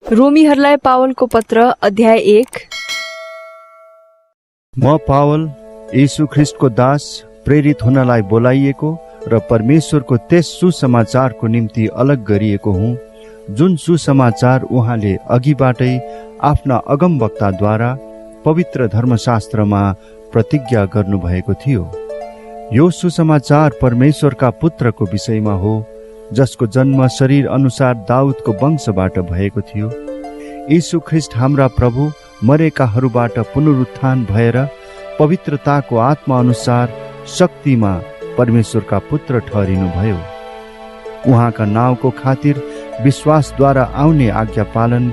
रोमीहरूलाई पावलको पत्र अध्याय 1। म पावल यीशु ख्रिस्टको दास प्रेरित हुनलाई बोलाइएको र परमेश्वरको त्यस सुसमाचारको निम्ति अलग गरिएको हुँ, जुन सुसमाचार उहाँले अघिबाटै आफ्ना अगमवक्ताद्वारा पवित्र धर्मशास्त्रमा प्रतिज्ञा गर्नुभएको थियो। यो सुसमाचार परमेश्वरका पुत्रको विषयमा हो, जसको जन्म शरीर अनुसार दाउदको वंशबाट भएको थियो। यीशु ख्रिस्ट हाम्रा प्रभु मरेकाहरूबाट पुनरुत्थान भएर पवित्रताको आत्मा अनुसार शक्तिमा परमेश्वरका पुत्र ठहरिनुभयो। उहाँका नाउँको खातिर विश्वासद्वारा आउने आज्ञा पालन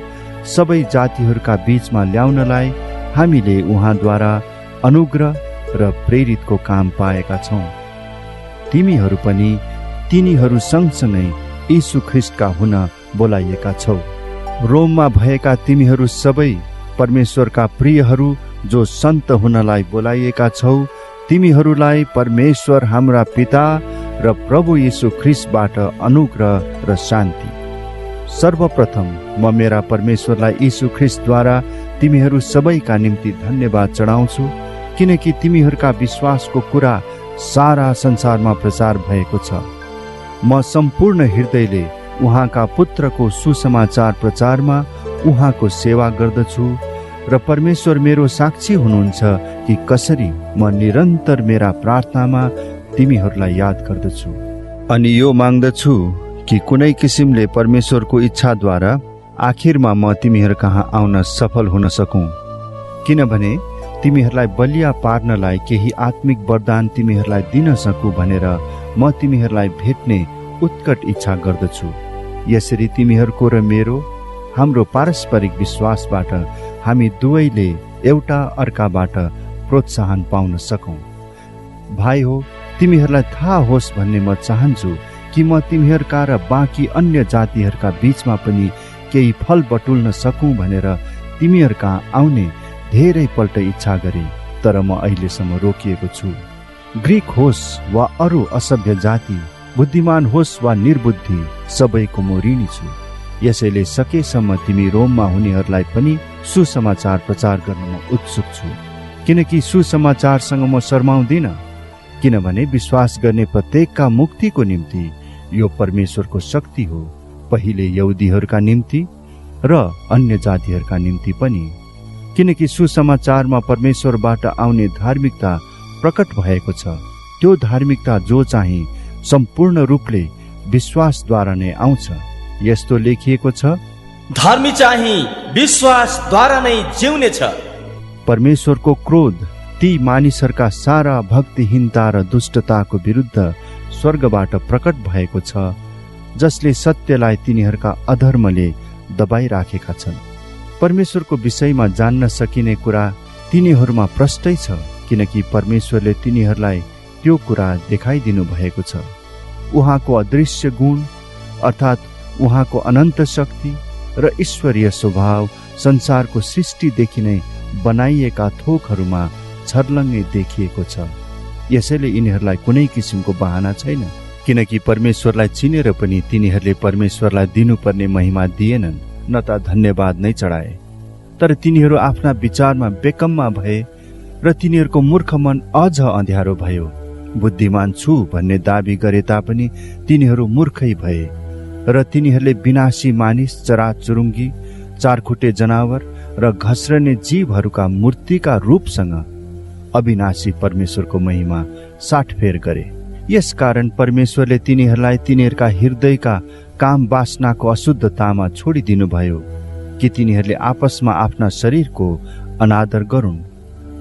सबै जातिहरूका बीचमा ल्याउनलाई हामीले उहाँद्वारा अनुग्रह र प्रेरितको काम पाएका छौँ। तिमीहरू पनि तिनीहरू सँगसँगै यीशु ख्रिस्टका हुन बोलाइएका छौ। रोममा भएका तिमीहरू सबै परमेश्वरका प्रियहरू जो सन्त हुनलाई बोलाइएका छौ, तिमीहरूलाई परमेश्वर हाम्रा पिता र प्रभु यीशु ख्रिस्टबाट अनुग्रह र शान्ति। सर्वप्रथम म मेरा परमेश्वरलाई यीशु ख्रिस्टद्वारा तिमीहरू सबैका निम्ति धन्यवाद चढाउँछु, किनकि तिमीहरूका विश्वासको कुरा सारा संसारमा प्रचार भएको छ। म सम्पूर्ण हृदयले उहाँका पुत्रको सुसमाचार प्रचारमा उहाँको सेवा गर्दछु र परमेश्वर मेरो साक्षी हुनुहुन्छ कि कसरी म निरन्तर मेरा प्रार्थनामा तिमीहरूलाई याद गर्दछु अनि यो माग्दछु कि कुनै किसिमले परमेश्वरको इच्छाद्वारा आखिरमा म तिमीहरू कहाँ आउन सफल हुन सकूँ, किनभने तिमीहरूलाई बलिया पार्नलाई केही आत्मिक वरदान तिमीहरूलाई दिन सकूँ भनेर म तिमीहरूलाई भेट्ने उत्कट इच्छा गर्दछु। यसरी तिमीहरूको र मेरो हाम्रो पारस्परिक विश्वासबाट हामी दुवैले एउटा अर्काबाट प्रोत्साहन पाउन सकौँ। भाइ हो, तिमीहरूलाई थाहा होस् भन्ने म चाहन्छु कि म तिमीहरूका र बाँकी अन्य जातिहरूका बीचमा पनि केही फल बटुल्न सकूँ भनेर तिमीहरूका आउने धेरै पल्ट इच्छा गरे, तर म अहिलेसम्म रोकिएको छु। ग्रीक होस् वा अरू असभ्य जाति, बुद्धिमान होस् वा निर्बुद्धि, सबैको म ऋणी छु। यसैले सकेसम्म तिमी रोममा हुनेहरूलाई पनि सुसमाचार प्रचार गर्न म उत्सुक छु, किनकि सुसमाचारसँग म शर्माउँदिन, किनभने विश्वास गर्ने प्रत्येकका मुक्तिको निम्ति यो परमेश्वरको शक्ति हो, पहिले यहुदीहरूका निम्ति र अन्य जातिहरूका निम्ति पनि। किनकि सुसमाचारमा परमेश्वरबाट आउने धार्मिकता प्रकट भएको छ, त्यो धार्मिकता जो चाहिँ सम्पूर्ण रूपले विश्वासद्वारा नै आउँछ। यस्तो लेखिएको छ, धर्मी चाहिँ विश्वासद्वारा नै जिउने छ। परमेश्वरको क्रोध ती मानिसहरूका सारा भक्तिहीनता र दुष्टताको विरुद्ध स्वर्गबाट प्रकट भएको छ, जसले सत्यलाई तिनीहरूका अधर्मले दबाइराखेका छन्। परमेश्वरको विषयमा जान्न सकिने कुरा तिनीहरूमा प्रष्टै छ, किनकि परमेश्वरले तिनीहरूलाई त्यो कुरा देखाइदिनु भएको छ। उहाँको अदृश्य गुण अर्थात् उहाँको अनन्त शक्ति र ईश्वरीय स्वभाव संसारको सृष्टिदेखि नै बनाइएका थोकहरूमा छर्लङ्गै देखिएको छ। यसैले यिनीहरूलाई कुनै किसिमको बहाना छैन, किनकि परमेश्वरलाई चिनेर पनि तिनीहरूले परमेश्वरलाई दिनुपर्ने महिमा दिएनन्, न त धन्यवाद नै चढाए। तर तिनीहरू आफ्ना विचारमा बेकम्मा भए र तिनीहरूको मूर्ख मन अझ अँध्यारो भयो। बुद्धिमान छु भन्ने दाबी गरे तापनि तिनीहरू मूर्खै भए र तिनीहरूले विनाशी मानिस, चराचुरुङ्गी, चारखुट्टे जनावर र घस्रने जीवहरूका मूर्तिका रूपसँग अविनाशी परमेश्वरको महिमा साटफेर गरे। यसकारण परमेश्वरले तिनीहरूलाई तिनीहरूका हृदयका काम वासनाको अशुद्धतामा छोडिदिनु भयो कि तिनीहरूले आपसमा आफ्ना शरीरको अनादर गरून्,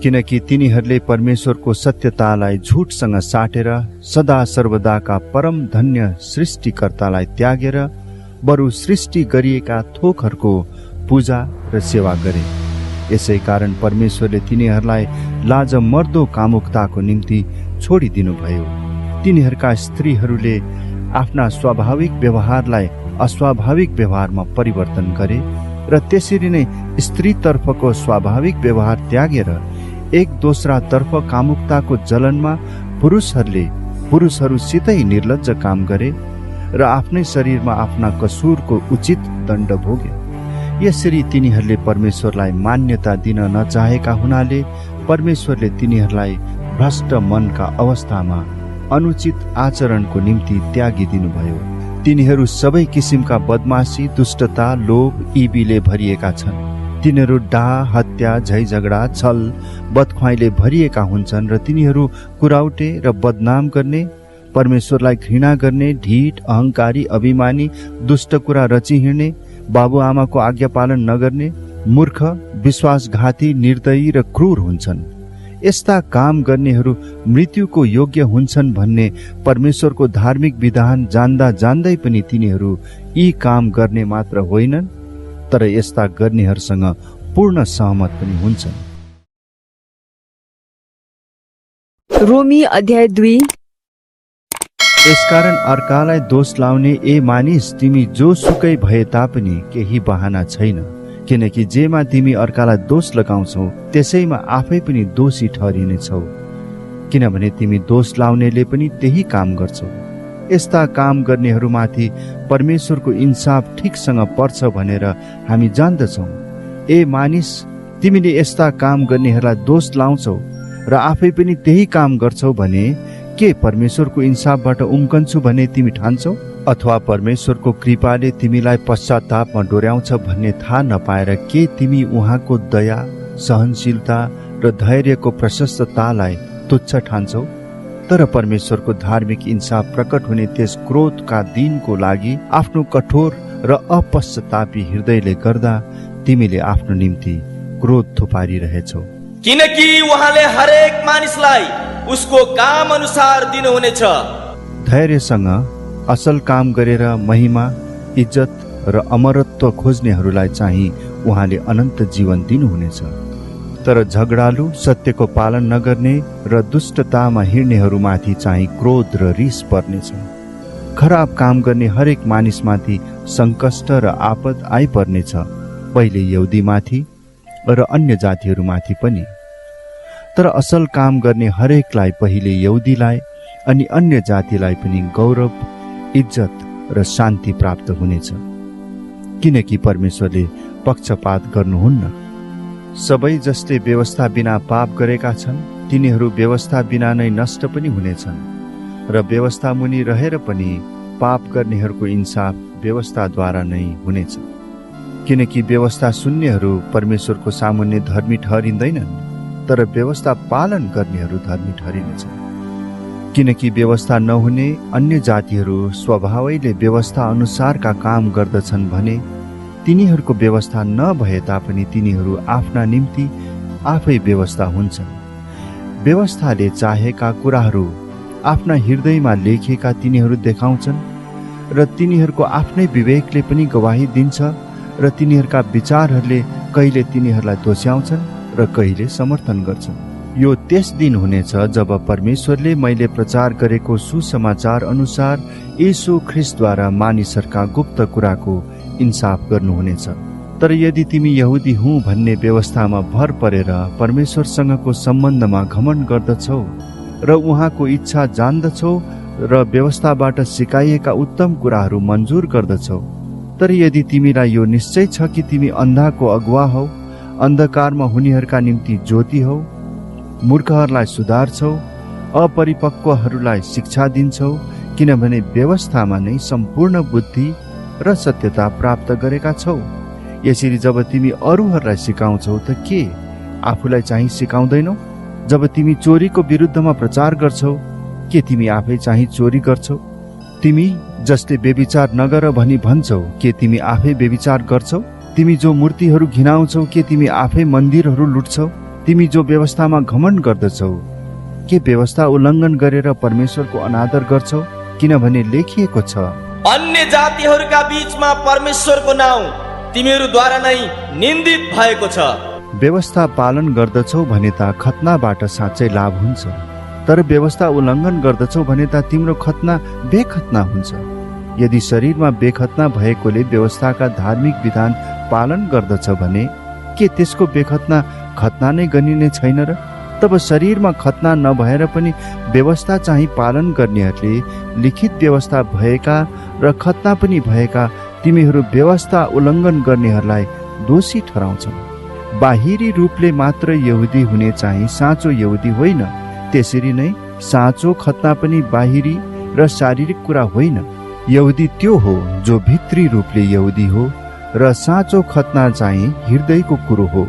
किनकि तिनीहरूले परमेश्वरको सत्यतालाई झुटसँग साटेर सदा सर्वदाका परम धन्य सृष्टिकर्तालाई त्यागेर बरु सृष्टि गरिएका थोकहरूको पूजा र सेवा गरे। यसै कारण परमेश्वरले तिनीहरूलाई लाज मर्दो कामुकताको निम्ति छोडिदिनु भयो। तिनीहरूका स्त्रीहरूले आफ्ना स्वाभाविक व्यवहारलाई अस्वाभाविक व्यवहारमा परिवर्तन गरे र त्यसरी नै स्त्रीतर्फको स्वाभाविक व्यवहार त्यागेर एक दोस्रातर्फ कामुकताको जलनमा पुरुषहरूसितै निर्लज्ज काम गरे र आफ्नै शरीरमा आफ्ना कसुरको उचित दण्ड भोगे। यसरी तिनीहरूले परमेश्वरलाई मान्यता दिन नचाहेका हुनाले परमेश्वरले तिनीहरूलाई भ्रष्ट मनका अवस्थामा अनुचित आचरणको निम्ति त्यागिदिनुभयो। तिनीहरू सबै किसिमका बदमाशी, दुष्टता, लोभ, इबीले भरिएका छन्। तिनीहरू डाह, हत्या, झैझगडा, छल, बदख्वाइले भरिएका हुन्छन् र तिनीहरू कुराउटे र बदनाम गर्ने, परमेश्वरलाई घृणा गर्ने, ढिठ, अहंकारी, अभिमानी, दुष्ट कुरा रची हिँड्ने, बाबुआमाको आज्ञा पालन नगर्ने, मूर्ख, विश्वासघाती, निर्दयी र क्रूर हुन्छन्। यस्ता काम गर्नेहरू मृत्युको योग्य हुन्छन् भन्ने परमेश्वरको धार्मिक विधान जान्दा जान्दै पनि तिनीहरू यी काम गर्ने मात्र होइनन्, तर यस्ता गर्नेहरूसँग पूर्ण सहमत पनि हुन्छन्। रोमी अध्याय 2। यसकारण अर्कालाई दोष लाउने ए मानिस, तिमी जो सुकै भए तापनि केही बहाना छैन, किनकि जेमा तिमी अर्कालाई दोष लगाउँछौ त्यसैमा आफै पनि दोषी ठहरिनेछौ, किनभने तिमी दोष लाउनेले पनि त्यही काम गर्छौ। यस्ता काम गर्नेहरूमाथि परमेश्वरको इन्साफ ठिकसँग पर्छ भनेर हामी जान्दछौ। ए मानिस, तिमीले यस्ता काम गर्नेहरूलाई दोष लाउँछौ र आफै पनि त्यही काम गर्छौ भने के परमेश्वरको इन्साफबाट उम्कन्छु भने तिमी ठान्छौ? अथवा परमेश्वरको कृपाले तिमीलाई पश्चातापमा डोर्याउँछ भन्ने थाहा नपाएर के तिमी उहाँको दया, सहनशीलता र धैर्यको प्रशस्ततालाई तुच्छ ठान्छौ? तर परमेश्वरको धार्मिक इन्साफ प्रकट हुने त्यस क्रोधका दिनको लागि आफ्नो कठोर र अपश्चातापी हृदयले गर्दा तिमीले आफ्नो निम्ति क्रोध थुपारिरहेछौ। किनकि उहाँले हरेक मानिसलाई उसको काम अनुसार दिनुहुनेछ। धैर्यसँग असल काम गरेर महिमा, इज्जत र अमरत्व खोज्नेहरूलाई चाहिँ उहाँले अनन्त जीवन दिनुहुनेछ। तर झगडालु, सत्यको पालन नगर्ने र दुष्टतामा हिँड्नेहरूमाथि चाहिँ क्रोध र रिस पर्नेछ। खराब काम गर्ने हरेक मानिसमाथि सङ्कष्ट र आपद आइपर्नेछ, पहिले यहुदीमाथि र अन्य जातिहरूमाथि पनि। तर असल काम गर्ने हरेकलाई पहिले यहुदीलाई अनि अन्य जातिलाई पनि गौरव, इज्जत र शान्ति प्राप्त हुनेछ, किनकि परमेश्वरले पक्षपात गर्नुहुन्न। सबै जसले व्यवस्था बिना पाप गरेका छन् तिनीहरू व्यवस्था बिना नै नष्ट पनि हुनेछन्, र व्यवस्था मुनि रहेर पनि पाप गर्नेहरूको इन्साफ व्यवस्थाद्वारा नै हुनेछ। किनकि व्यवस्था शून्यहरू परमेश्वरको सामुन्ने धर्मी ठहरिँदैनन्, तर व्यवस्था पालन गर्नेहरू धर्मी ठहरिनेछन्। किनकि व्यवस्था नहुने अन्य जातिहरू स्वभावैले व्यवस्था अनुसारका काम गर्दछन् भने तिनीहरूको व्यवस्था नभए तापनि तिनीहरू आफ्ना निम्ति आफै व्यवस्था हुन्छन्। व्यवस्थाले चाहेका कुराहरू आफ्ना हृदयमा लेखेका तिनीहरू देखाउँछन् र तिनीहरूको आफ्नै विवेकले पनि गवाही दिन्छ र तिनीहरूका विचारहरूले कहिले तिनीहरूलाई दोस्याउँछन् र कहिले समर्थन गर्छन्। यो त्यस दिन हुनेछ जब परमेश्वरले मैले प्रचार गरेको सुसमाचार अनुसार यीशु ख्रिस्टद्वारा मानिसहरूका गुप्त कुराको इन्साफ गर्नुहुनेछ। तर यदि तिमी यहुदी हुँ भन्ने व्यवस्थामा भर परेर परमेश्वरसँगको सम्बन्धमा घमण्ड गर्दछौ र उहाँको इच्छा जान्दछौ र व्यवस्थाबाट सिकाइएका उत्तम कुराहरू मन्जुर गर्दछौ, तर यदि तिमीलाई यो निश्चय छ कि तिमी अन्धाको अगुवा हौ, अन्धकारमा हुनेहरूका निम्ति ज्योति हौ, मूर्खहरूलाई सुधार्छौ, अपरिपक्वहरूलाई शिक्षा दिन्छौ, किनभने व्यवस्थामा नै सम्पूर्ण बुद्धि र सत्यता प्राप्त गरेका छौ। यसरी जब तिमी अरूहरूलाई सिकाउँछौ त के आफूलाई चाहिँ सिकाउँदैनौ? जब तिमी चोरीको विरुद्धमा प्रचार गर्छौ के तिमी आफै चाहिँ चोरी गर्छौ? तिमी जसले व्यभिचार नगर भनी भन्छौ के तिमी आफै व्यभिचार गर्छौ? तिमी जो मूर्तिहरू घिनाउँछौ के तिमी आफै मन्दिरहरू लुट्छौ? तिमी जो व्यवस्थामा घमण्ड गर्दछौ के व्यवस्था उल्लङ्घन गरेर परमेश्वरको अनादर गर्छौ? किनभने लेखिएको छ, अन्य जातिहरूका बीचमा परमेश्वरको नाउँ तिमीहरूद्वारा नै निन्दित भएको छ। व्यवस्था पालन गर्दछौ भने त खतनाबाट साँच्चै लाभ हुन्छ, तर व्यवस्था उल्लङ्घन गर्दछौ भने त तिम्रो खतना बेखतना हुन्छ। यदि शरीरमा बेखतना भएकोले व्यवस्थाका धार्मिक विधान पालन गर्दछ भने के त्यसको बेखतना खतना नै गनिने छैन र? तब शरीरमा खतना नभएर पनि व्यवस्था चाहिँ पालन गर्नेहरूले लिखित व्यवस्था भएका र खतना पनि भएका तिमीहरू व्यवस्था उल्लङ्घन गर्नेहरूलाई दोषी ठहराउँछन्। बाहिरी रूपले मात्र यहुदी हुने चाहिँ साँचो यहुदी होइन, त्यसरी नै साँचो खतना पनि बाहिरी र शारीरिक कुरा होइन। यहुदी त्यो हो जो भित्री रूपले यहुदी हो, र साँचो खतना चाहिँ हृदयको कुरो हो।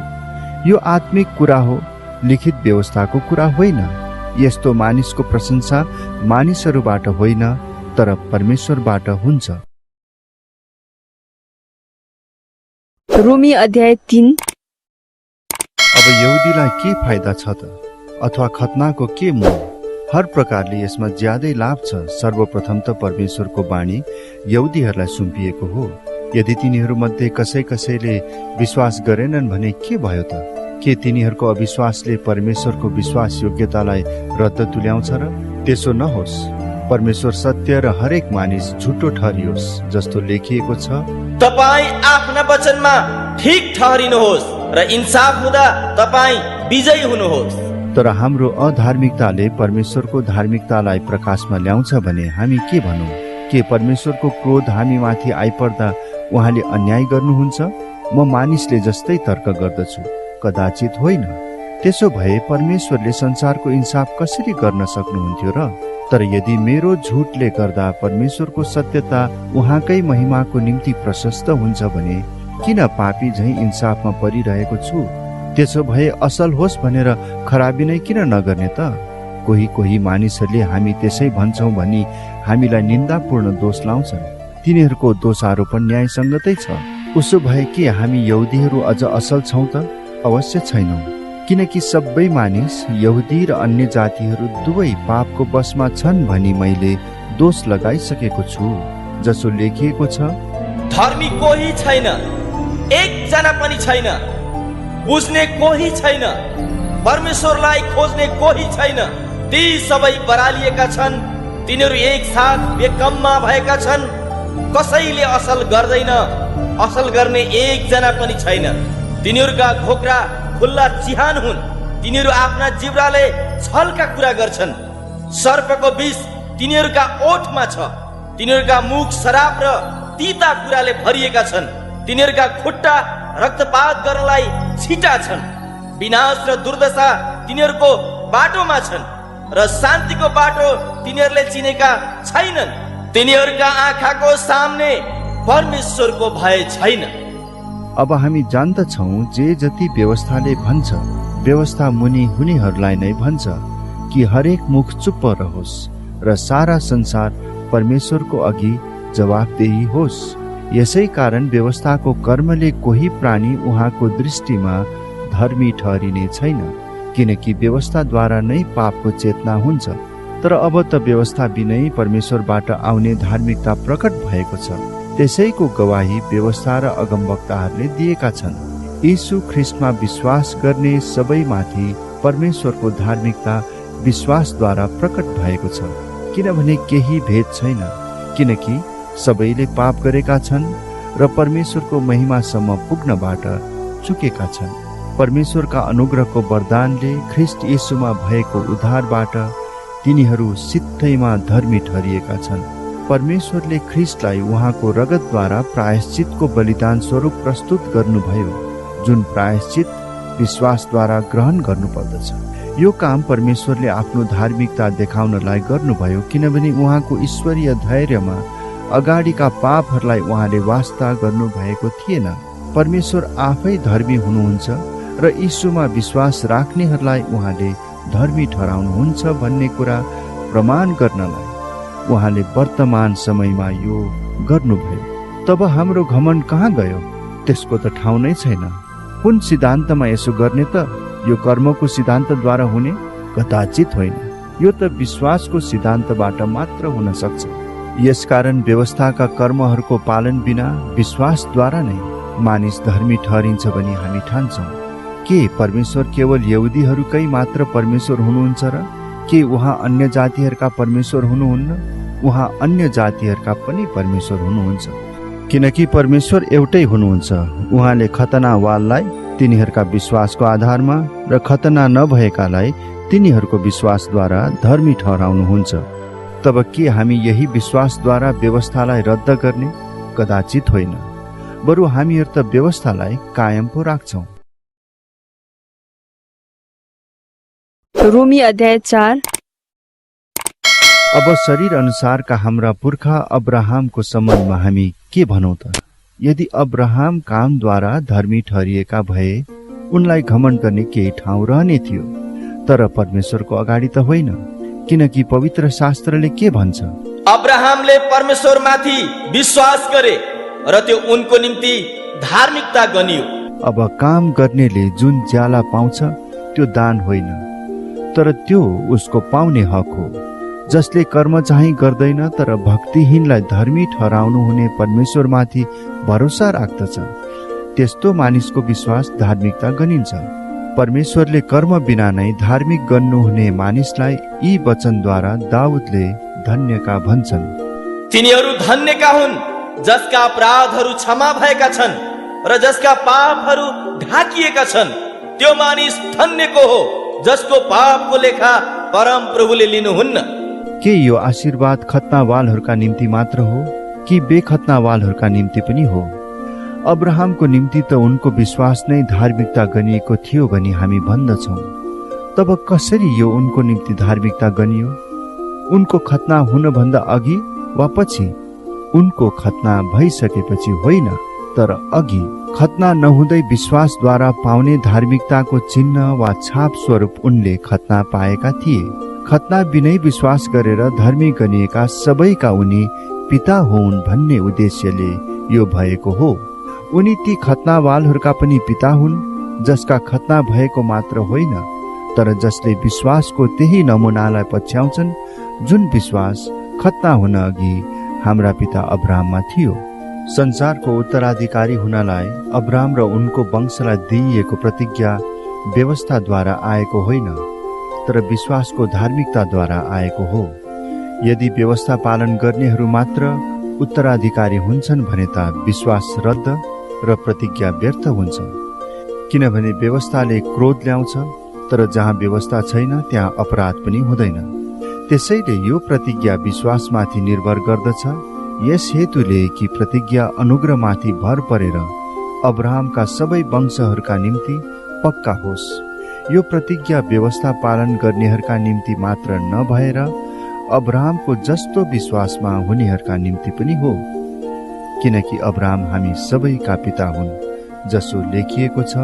यो आत्मिक कुरा हो, लिखित व्यवस्थाको कुरा होइन। यस्तो मानिसको प्रशंसा मानिसहरूबाट होइन, तर परमेश्वरबाट हुन्छ। रोमी अध्याय 3। अब यहुदीलाई के फाइदा छ त, अथवा खतनाको के मोल? हर प्रकारले यसमा ज्यादै लाभ छ। सर्वप्रथम त परमेश्वरको बाणी यहुदीहरूलाई सुम्पिएको हो। यदि तिनीहरूमध्ये कसैले विश्वास गरेनन् भने के भयो त? के तिनीहरूको अविश्वासले परमेश्वरको विश्वास योग्यतालाई रद्द तुल्याउँछ र? त्यसो नहोस्। परमेश्वर सत्य र हरेक मानिस झुटो ठहरियोस्, जस्तो लेखिएको छ, तपाईँ आफ्ना वचनमा ठिक ठहरिनुहोस् र इन्साफ हुँदा तपाईँ विजयी हुनुहोस्। तर हाम्रो अधार्मिकताले परमेश्वरको धार्मिकतालाई प्रकाशमा ल्याउँछ भने हामी के भनौँ? के परमेश्वरको क्रोध हामी माथि आइपर्दा उहाँले अन्याय गर्नुहुन्छ? म मानिसले जस्तै तर्क गर्दछु, कदाचित होइन। त्यसो भए परमेश्वरले संसारको इन्साफ कसरी गर्न सक्नुहुन्थ्यो र? तर यदि मेरो झुटले गर्दा परमेश्वरको सत्यता उहाँकै महिमाको निम्ति प्रशस्त हुन्छ भने किन पापी झैँ इन्साफमा परिरहेको छु? त्यसो भए असल होस् भनेर खराबी नै किन नगर्ने त? कोही मानिसहरूले हामी त्यसै भन्छौँ भनी हामीलाई निन्दापूर्ण दोष लाउँछन्। तिनीहरूको दोषारोपण न्यायसङ्गतै छ। उसो भए के हामी यहुदीहरू अझ असल छौँ त? अवश्य छैनौँ। किनकि सबै मानिस, यहुदी र अन्य जातिहरू दुवै पापको बसमा छन् भनी मैले दोष लगाइसकेको छु। जसो लेखिएको छ, धर्मी कोही छैन, एकजना पनि छैन, बुझ्ने कोही छैन, परमेश्वरलाई खोज्ने कोही छैन। ती सबै बरालिएका छन्, तिनीहरू एकसाथ बेकममा भएका छन्। कसैले असल गर्दैन, असल गर्ने एकजना पनि छैन। तिनीहरूका घोक्रा खुल्ला चिहान हुन्, तिनीहरू आफ्ना जिब्राले छलका कुरा गर्छन्। सर्पको विष तिनीहरूका ओठमा छ, तिनीहरूका मुख शराब र तीता कुराले भरिएका छन्। तिनीहरूका खुट्टा रक्तपात गर्नलाई छिटा छन्। विनाश र दुर्दशा तिनीहरूको बाटोमा छन्, र शान्तिको बाटो तिनीहरूले चिनेका छैनन्। तिनीहरूका आँखाको सामने परमेश्वरको भय छैन। अब हामी जान्दछौँ जे जति व्यवस्थाले भन्छ, व्यवस्था मुनि हुनेहरूलाई नै भन्छ कि हरेक मुख चुप्प रहोस् र सारा संसार परमेश्वरको अघि जवाफदेही होस्। यसै कारण व्यवस्थाको कर्मले कोही प्राणी उहाँको दृष्टिमा धर्मी ठहरिने छैन, किनकि व्यवस्थाद्वारा नै पापको चेतना हुन्छ। तर अब त व्यवस्था बिनै परमेश्वरबाट आउने धार्मिकता प्रकट भएको छ। त्यसैको गवाही व्यवस्था र अगमवक्ताहरूले दिएका छन्। यीशु ख्रिस्टमा विश्वास गर्ने सबैमाथि परमेश्वरको धार्मिकता विश्वासद्वारा प्रकट भएको छ। किनभने केही भेद छैन, किनकि सबैले पाप गरेका छन् र परमेश्वरको महिमासम्म पुग्नबाट चुकेका छन्। परमेश्वरका अनुग्रहको वरदानले ख्रिस्ट यीशुमा भएको उद्धारबाट तिनीहरू सित्तैमा धर्मी ठहरिएका छन्। परमेश्वरले ख्रिस्टलाई उहाँको रगतद्वारा प्रायश्चितको बलिदान स्वरूप प्रस्तुत गर्नुभयो, जुन प्रायश्चित विश्वासद्वारा ग्रहण गर्नुपर्दछ। यो काम परमेश्वरले आफ्नो धार्मिकता देखाउनलाई गर्नुभयो, किनभने उहाँको ईश्वरीय धैर्यमा अगाडिका पापहरूलाई उहाँले वास्ता गर्नुभएको थिएन। परमेश्वर आफै धर्मी हुनुहुन्छ र यीशुमा विश्वास राख्नेहरूलाई उहाँले धर्मी ठहराउनुहुन्छ भन्ने कुरा प्रमाण गर्नलाई उहाँले वर्तमान समयमा यो गर्नुभयो। तब हाम्रो घमण्ड कहाँ गयो? त्यसको त ठाउँ नै छैन। कुन सिद्धान्तमा यसो गर्ने त? यो कर्मको सिद्धान्तद्वारा हुने? कदाचित होइन। यो त विश्वासको सिद्धान्तबाट मात्र हुन सक्छ। यसकारण व्यवस्थाका कर्महरूको पालन बिना विश्वासद्वारा नै मानिस धर्मी ठहरिन्छ भनी हामी ठान्छौँ। के परमेश्वर केवल यहुदीहरूकै मात्र परमेश्वर हुनुहुन्छ र? के उहाँ अन्य जातिहरूका परमेश्वर हुनुहुन्न? उहाँ अन्य जातिहरूका पनि परमेश्वर हुनुहुन्छ, किनकि परमेश्वर एउटै हुनुहुन्छ। उहाँले खतनावाललाई तिनीहरूका विश्वासको आधारमा र खतना नभएकालाई तिनीहरूको विश्वासद्वारा धर्मी ठहराउनुहुन्छ। तब के हामी यही विश्वासद्वारा व्यवस्थालाई रद्द गर्ने? कदाचित होइन। बरु हामीहरू त व्यवस्थालाई कायम पो राख्छौं। रोमी अध्याय 4। अब शरीर अनुसारका हाम्रा पुर्खा अब्राहमको सम्बन्धमा हामी के भनौं त? यदि अब्राहम कामद्वारा धर्मी ठहरिएका भए उनलाई घमण्ड गर्ने केही ठाउँ रहने थियो, तर परमेश्वरको अगाडि त होइन, किनकि पवित्र शास्त्रले के भन्छ? अब्राहमले परमेश्वरमाथि विश्वास गरे र त्यो उनको निम्ति धार्मिकता गनियो। अब काम गर्नेले जुन ज्याला पाउँछ त्यो दान होइन, तर त्यो उसको पाउने हक हो। जसले कर्म चाहिँ गर्दैन तर भक्तिहीनलाई धर्मी ठहराउनु हुने परमेश्वरमाथि भरोसा राख्दछ, त्यस्तो मानिसको विश्वास धार्मिकता गनिन्छ। परमेश्वरले कर्म बिना नै धार्मिक गर्नुहुने मानिसलाई यी वचनद्वारा दाउदले धन्यका भन्छन्। तिनीहरू धन्यका हुन् जसका अपराधहरू क्षमा भएका छन् र जसका पापहरू ढाकिएका छन्। त्यो मानिस धन्यको हो जसको पापको लेखा परम प्रभुले लिनुहुन्न। के यो आशीर्वाद खतनावालहरूका निम्ति मात्र हो कि बेखतनावालहरूका निम्ति पनि हो? अब्राहमको निम्ति त उनको विश्वास नै धार्मिकता गनिएको थियो भनी हामी भन्दछौँ। तब कसरी यो उनको निम्ति धार्मिकता गनियो? उनको खतना हुनभन्दा अघि वा पछि? उनको खतना भइसकेपछि होइन, तर अघि। खतना नहुँदै विश्वासद्वारा पाउने धार्मिकताको चिन्ह वा छाप स्वरूप उनले खतना पाएका थिए। खतना बिनै विश्वास गरेर धर्मी गनिएका सबैका उनी पिता हुन् भन्ने उद्देश्यले यो भएको हो। उनी ती खतनावालहरूका पनि पिता हुन् जसका खतना भएको मात्र होइन, तर जसले विश्वासको त्यही नमुनालाई पछ्याउँछन् जुन विश्वास खतना हुन अघि हाम्रा पिता अब्राहममा थियो। संसारको उत्तराधिकारी हुनलाई अब्राहम र उनको वंशलाई दिइएको प्रतिज्ञा व्यवस्थाद्वारा आएको होइन, तर विश्वासको धार्मिकताद्वारा आएको हो। यदि व्यवस्था पालन गर्नेहरू मात्र उत्तराधिकारी हुन्छन् भने त विश्वास रद्द र प्रतिज्ञा व्यर्थ हुन्छ, किनभने व्यवस्थाले क्रोध ल्याउँछ, तर जहाँ व्यवस्था छैन त्यहाँ अपराध पनि हुँदैन। त्यसैले यो प्रतिज्ञा विश्वासमाथि निर्भर गर्दछ, यस हेतुले कि प्रतिज्ञा अनुग्रहमाथि भर परेर अब्राहमका सबै वंशहरूका निम्ति पक्का होस्। यो प्रतिज्ञा व्यवस्था पालन गर्नेहरूका निम्ति मात्र नभएर अब्राहमको जस्तो विश्वासमा हुनेहरूका निम्ति पनि हो, किनकि अब्राहम हामी सबैका पिता हुन्, जसो लेखिएको छ,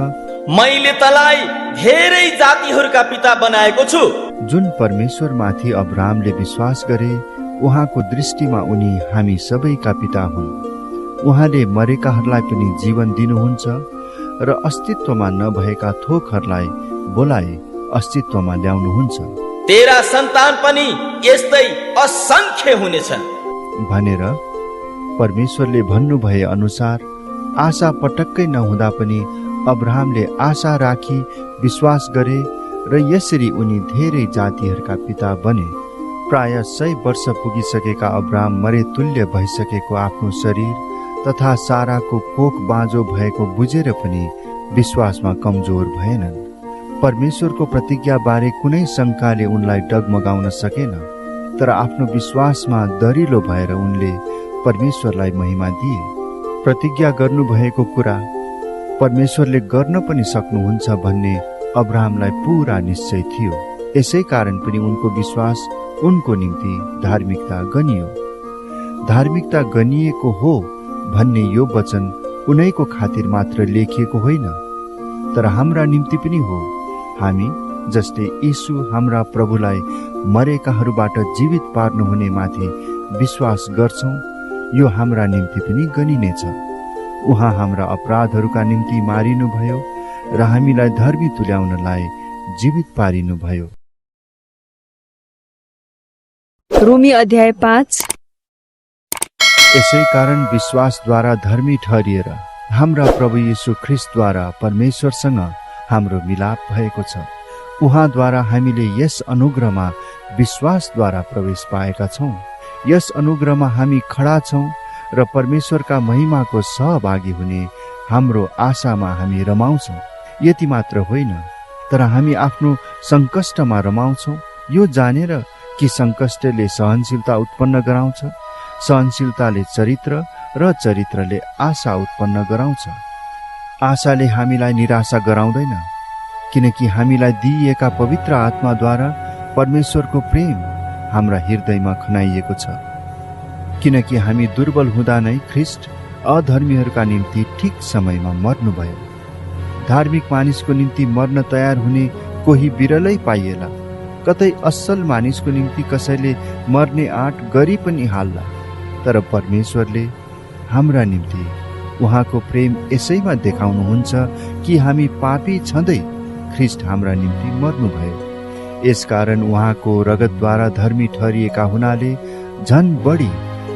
मैले तलाई धेरै जातिहरूका पिता बनाएको छु। जुन परमेश्वरमाथि अब्राहमले विश्वास गरे उहाँको दृष्टिमा उनी हामी सबैका पिता हुन्। उहाँले मरेकाहरूलाई पनि जीवन दिनुहुन्छ र अस्तित्वमा नभएका थोकहरूलाई बोलाए अस्तित्वमा ल्याउनुहुन्छ। तेरा सन्तान पनि यस्तै असंख्य हुनेछन् भनेर परमेश्वरले भन्नुभए अनुसार आशा पटक्कै नहुँदा पनि अब्राहमले आशा राखी विश्वास गरे र यसरी उनी धेरै जातिहरूका पिता बने। प्राय 100 वर्ष पुगिसकेका अब्राहम मरे तुल्य भइसकेको आफ्नो शरीर तथा साराको कोख बाँझो भएको बुझेर पनि विश्वासमा कमजोर भएनन्। परमेश्वरको प्रतिज्ञा बारे कुनै शङ्काले उनलाई डगमगाउन सकेन, तर आफ्नो विश्वासमा दरिलो भएर उनले परमेश्वरलाई महिमा दिए। प्रतिज्ञा गर्नुभएको कुरा परमेश्वरले गर्न पनि सक्नुहुन्छ भन्ने अब्राहमलाई पूरा निश्चय थियो। यसै कारण पनि उनको विश्वास उनको निम्ति धार्मिकता गनियो। धार्मिकता गनिएको हो भन्ने यो वचन उनैको खातिर मात्र लेखिएको होइन, तर हाम्रा निम्ति पनि हो। हामी जसले यीशु हाम्रा प्रभुलाई मरेकाहरूबाट जीवित पार्नुहुने माथि विश्वास गर्छौं, यो हाम्रा निम्ति पनि गनिनेछ। उहाँ हाम्रा अपराधहरूका निम्ति मारिनुभयो र हामीलाई धर्मी तुल्याउनलाई जीवित पारिनुभयो। रोमी अध्याय 5। यसै कारण विश्वासद्वारा धर्मी ठहरिएर हाम्रा प्रभु येशू ख्रीष्टद्वारा परमेश्वरसँग हाम्रो मिलाप भएको छ। उहाँद्वारा हामीले यस अनुग्रहमा विश्वासद्वारा प्रवेश पाएका छौं। यस अनुग्रहमा हामी खडा छौं र परमेश्वरका महिमाको सहभागी हुने हाम्रो आशामा हामी रमाउँछौं। यति मात्र होइन, तर हामी आफ्नो संकष्टमा रमाउँछौं, यो जानेर कि संकष्टले सहनशीलता उत्पन्न गराउँछ, सहनशीलताले चरित्र र चरित्रले आशा उत्पन्न गराउँछ। आशाले हामीलाई निराशा गराउँदैन, किनकि हामीलाई दिइएका पवित्र आत्माद्वारा परमेश्वरको प्रेम हाम्रा हृदयमा खनाइएको छ। किनकि हामी दुर्बल हुँदा नै ख्रिस्ट अधर्मीहरूका निम्ति ठिक समयमा मर्नुभयो। धार्मिक मानिसको निम्ति मर्न तयार हुने कोही बिरलै पाइएला। कतै असल मानिसको निम्ति कसैले मर्ने आँट गरी पनि हाल्ला। तर परमेश्वरले हाम्रा निम्ति उहाँको प्रेम यसैमा देखाउनुहुन्छ कि हामी पापी छँदै ख्रिस्ट हाम्रा निम्ति मर्नुभयो। यसकारण उहाँको रगतद्वारा धर्मी ठहरिएका हुनाले झन बढी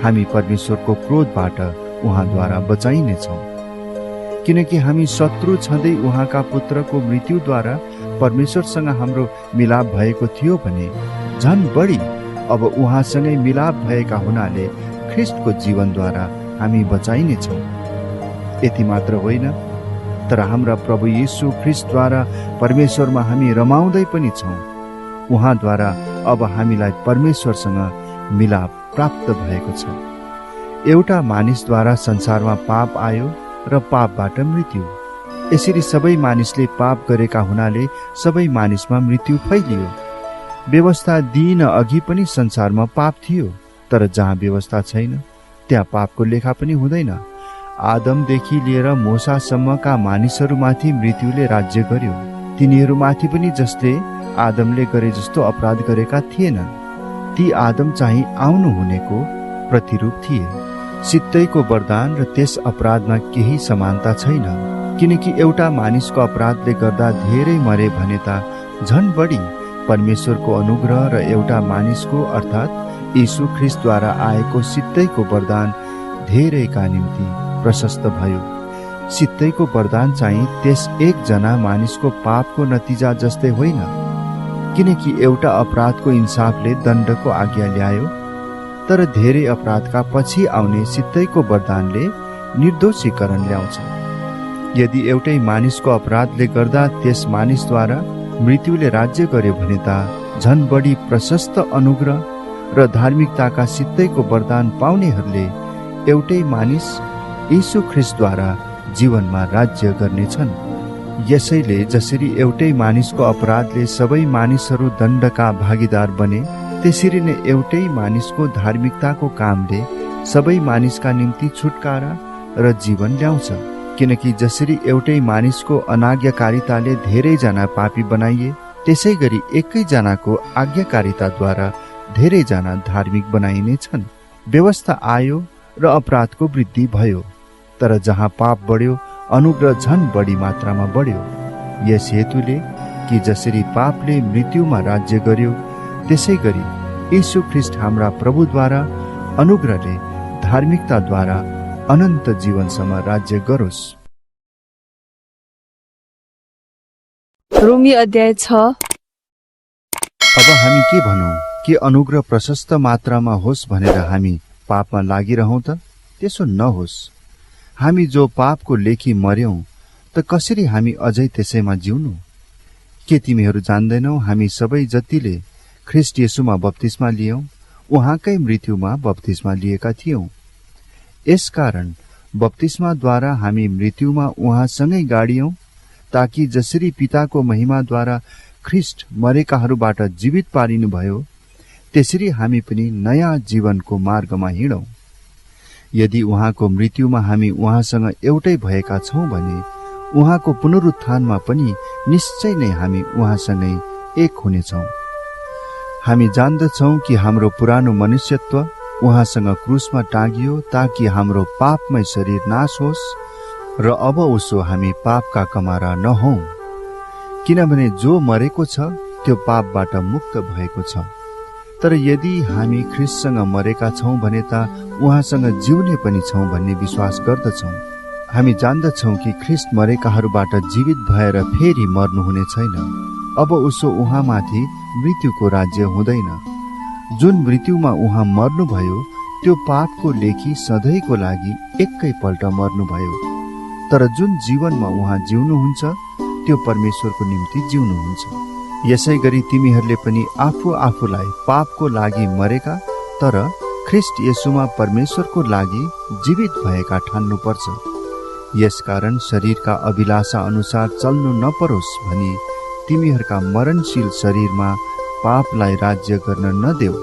हामी परमेश्वरको क्रोधबाट उहाँद्वारा बचाइनेछौँ। किनकि हामी शत्रु छँदै उहाँका पुत्रको मृत्युद्वारा परमेश्वरसँग हाम्रो मिलाप भएको थियो भने झन बढी अब उहाँसँगै मिलाप भएका हुनाले ख्रिस्टको जीवनद्वारा हामी बचाइनेछौँ। यति मात्र होइन, तर हाम्रा प्रभु येशू ख्रिस्टद्वारा परमेश्वरमा हामी रमाउँदै पनि छौँ। उहाँद्वारा अब हामीलाई परमेश्वरसँग मिलाप प्राप्त भएको छ। एउटा मानिसद्वारा संसारमा पाप आयो र पापबाट मृत्यु। यसरी सबै मानिसले पाप गरेका हुनाले सबै मानिसमा मृत्यु फैलियो। व्यवस्था दिइन अघि पनि संसारमा पाप थियो, तर जहाँ व्यवस्था छैन त्यहाँ पापको लेखा पनि हुँदैन। आदमदेखि लिएर मोसासम्मका मानिसहरूमाथि मृत्युले राज्य गर्यो। तिनीहरूमाथि पनि जसले आदमले गरे जस्तो अपराध गरेका थिएनन्। ती आदम चाहिँ आउनु हुनेको प्रतिरूप थिए। सित्तैको वरदान र त्यस अपराधमा केही समानता छैन, किनकि एउटा मानिसको अपराधले गर्दा धेरै मरे भने त झन बढी परमेश्वरको अनुग्रह र एउटा मानिसको अर्थात् यीशु ख्रिस्टद्वारा आएको सित्तैको वरदान धेरैका निम्ति प्रशस्त भयो। सित्तैको वरदान चाहिँ त्यस एकजना मानिसको पापको नतिजा जस्तै होइन, किनकि एउटा अपराधको इन्साफले दण्डको आज्ञा ल्यायो, तर धेरै अपराधका पछि आउने सित्तैको वरदानले निर्दोषीकरण ल्याउँछ। यदि एउटै मानिसको अपराधले गर्दा त्यस मानिसद्वारा मृत्युले राज्य गर्यो भने त झन बढी प्रशस्त अनुग्रह र धार्मिकताका सित्तैको वरदान पाउनेहरूले एउटै मानिस यीशु ख्रिस्टद्वारा जीवनमा राज्य गर्नेछन्। यसैले जसरी एउटै मानिसको अपराधले सबै मानिसहरू दण्डका भागीदार बने, त्यसरी नै एउटै मानिसको धार्मिकताको कामले सबै मानिसका निम्ति छुटकारा र जीवन ल्याउँछ। किनकि जसरी एउटै मानिसको अनाज्ञाकारिताले धेरैजना पापी बनाइए, त्यसै गरी एकैजनाको आज्ञाकारिताद्वारा धेरैजना धार्मिक बनाइने छन्। व्यवस्था आयो र अपराधको वृद्धि भयो, तर जहाँ पाप बढ्यो अनुग्रह झन बढी मात्रामा बढ्यो। यस हेतुले कि जसरी पापले मृत्युमा राज्य गर्यो, त्यसै गरी यीशु ख्रिस्ट हाम्रा प्रभुद्वारा अनुग्रहले धार्मिकताद्वारा अनन्त जीवनसम्म राज्य गरोस्। रोमी अध्याय 6। अब हामी के भनौँ? के अनुग्रह प्रशस्त मात्रामा होस् भनेर हामी पापमा लागिरहौँ त? त्यसो नहोस्। हामी जो पापको लेखी मर्यौं त कसरी हामी अझै त्यसैमा जिउनु? के तिमीहरू जान्दैनौ हामी सबै जतिले ख्रिस्ट येशूमा बप्तिस्मा लियौं उहाँकै मृत्युमा बप्तिस्मा लिएका थियौं। यसकारण बप्तिस्माद्वारा हामी मृत्युमा उहाँसँगै गाडियौं, ताकि जसरी पिताको महिमाद्वारा ख्रिस्ट मरेकाहरूबाट जीवित पारिनुभयो, त्यसरी हामी पनि नयाँ जीवनको मार्गमा हिँडौं। यदि उहाँको मृत्युमा हामी उहाँसँग एउटै भएका छौं भने उहाँको पुनरुत्थानमा पनि निश्चय नै हामी उहाँसँगै एक हुनेछौं। हामी जान्दछौं कि हाम्रो पुरानो मनुष्यत्व उहाँसँग क्रुसमा टाँगियो, ताकि हाम्रो पापमय शरीर नाश होस् र अब उसो हामी पापका कमारा नहौं। किनभने जो मरेको छ त्यो पापबाट मुक्त भएको छ। तर यदि हामी ख्रिस्टसँग मरेका छौं भने त उहाँसँग जिउने पनि छौं भन्ने विश्वास गर्दछौं। हामी जान्दछौं कि ख्रिस्ट मरेकाहरूबाट जीवित भएर फेरि मर्नुहुने छैन। अब उसो उहाँमाथि मृत्युको राज्य हुँदैन। जुन मृत्युमा उहाँ मर्नुभयो त्यो पापको लेखी सधैँको लागि एकैपल्ट मर्नुभयो। तर जुन जीवनमा उहाँ जिउनुहुन्छ त्यो परमेश्वरको निम्ति जिउनुहुन्छ। यसै गरी तिमीहरूले पनि आफू आफूलाई पापको लागि मरेका तर ख्रिस्ट येशूमा परमेश्वरको लागि जीवित भएका ठान्नुपर्छ। यसकारण शरीरका अभिलाषा अनुसार चल्नु नपरोस् भनी तिमीहरूका मरणशील शरीरमा पापलाई राज्य गर्न नदेऊ।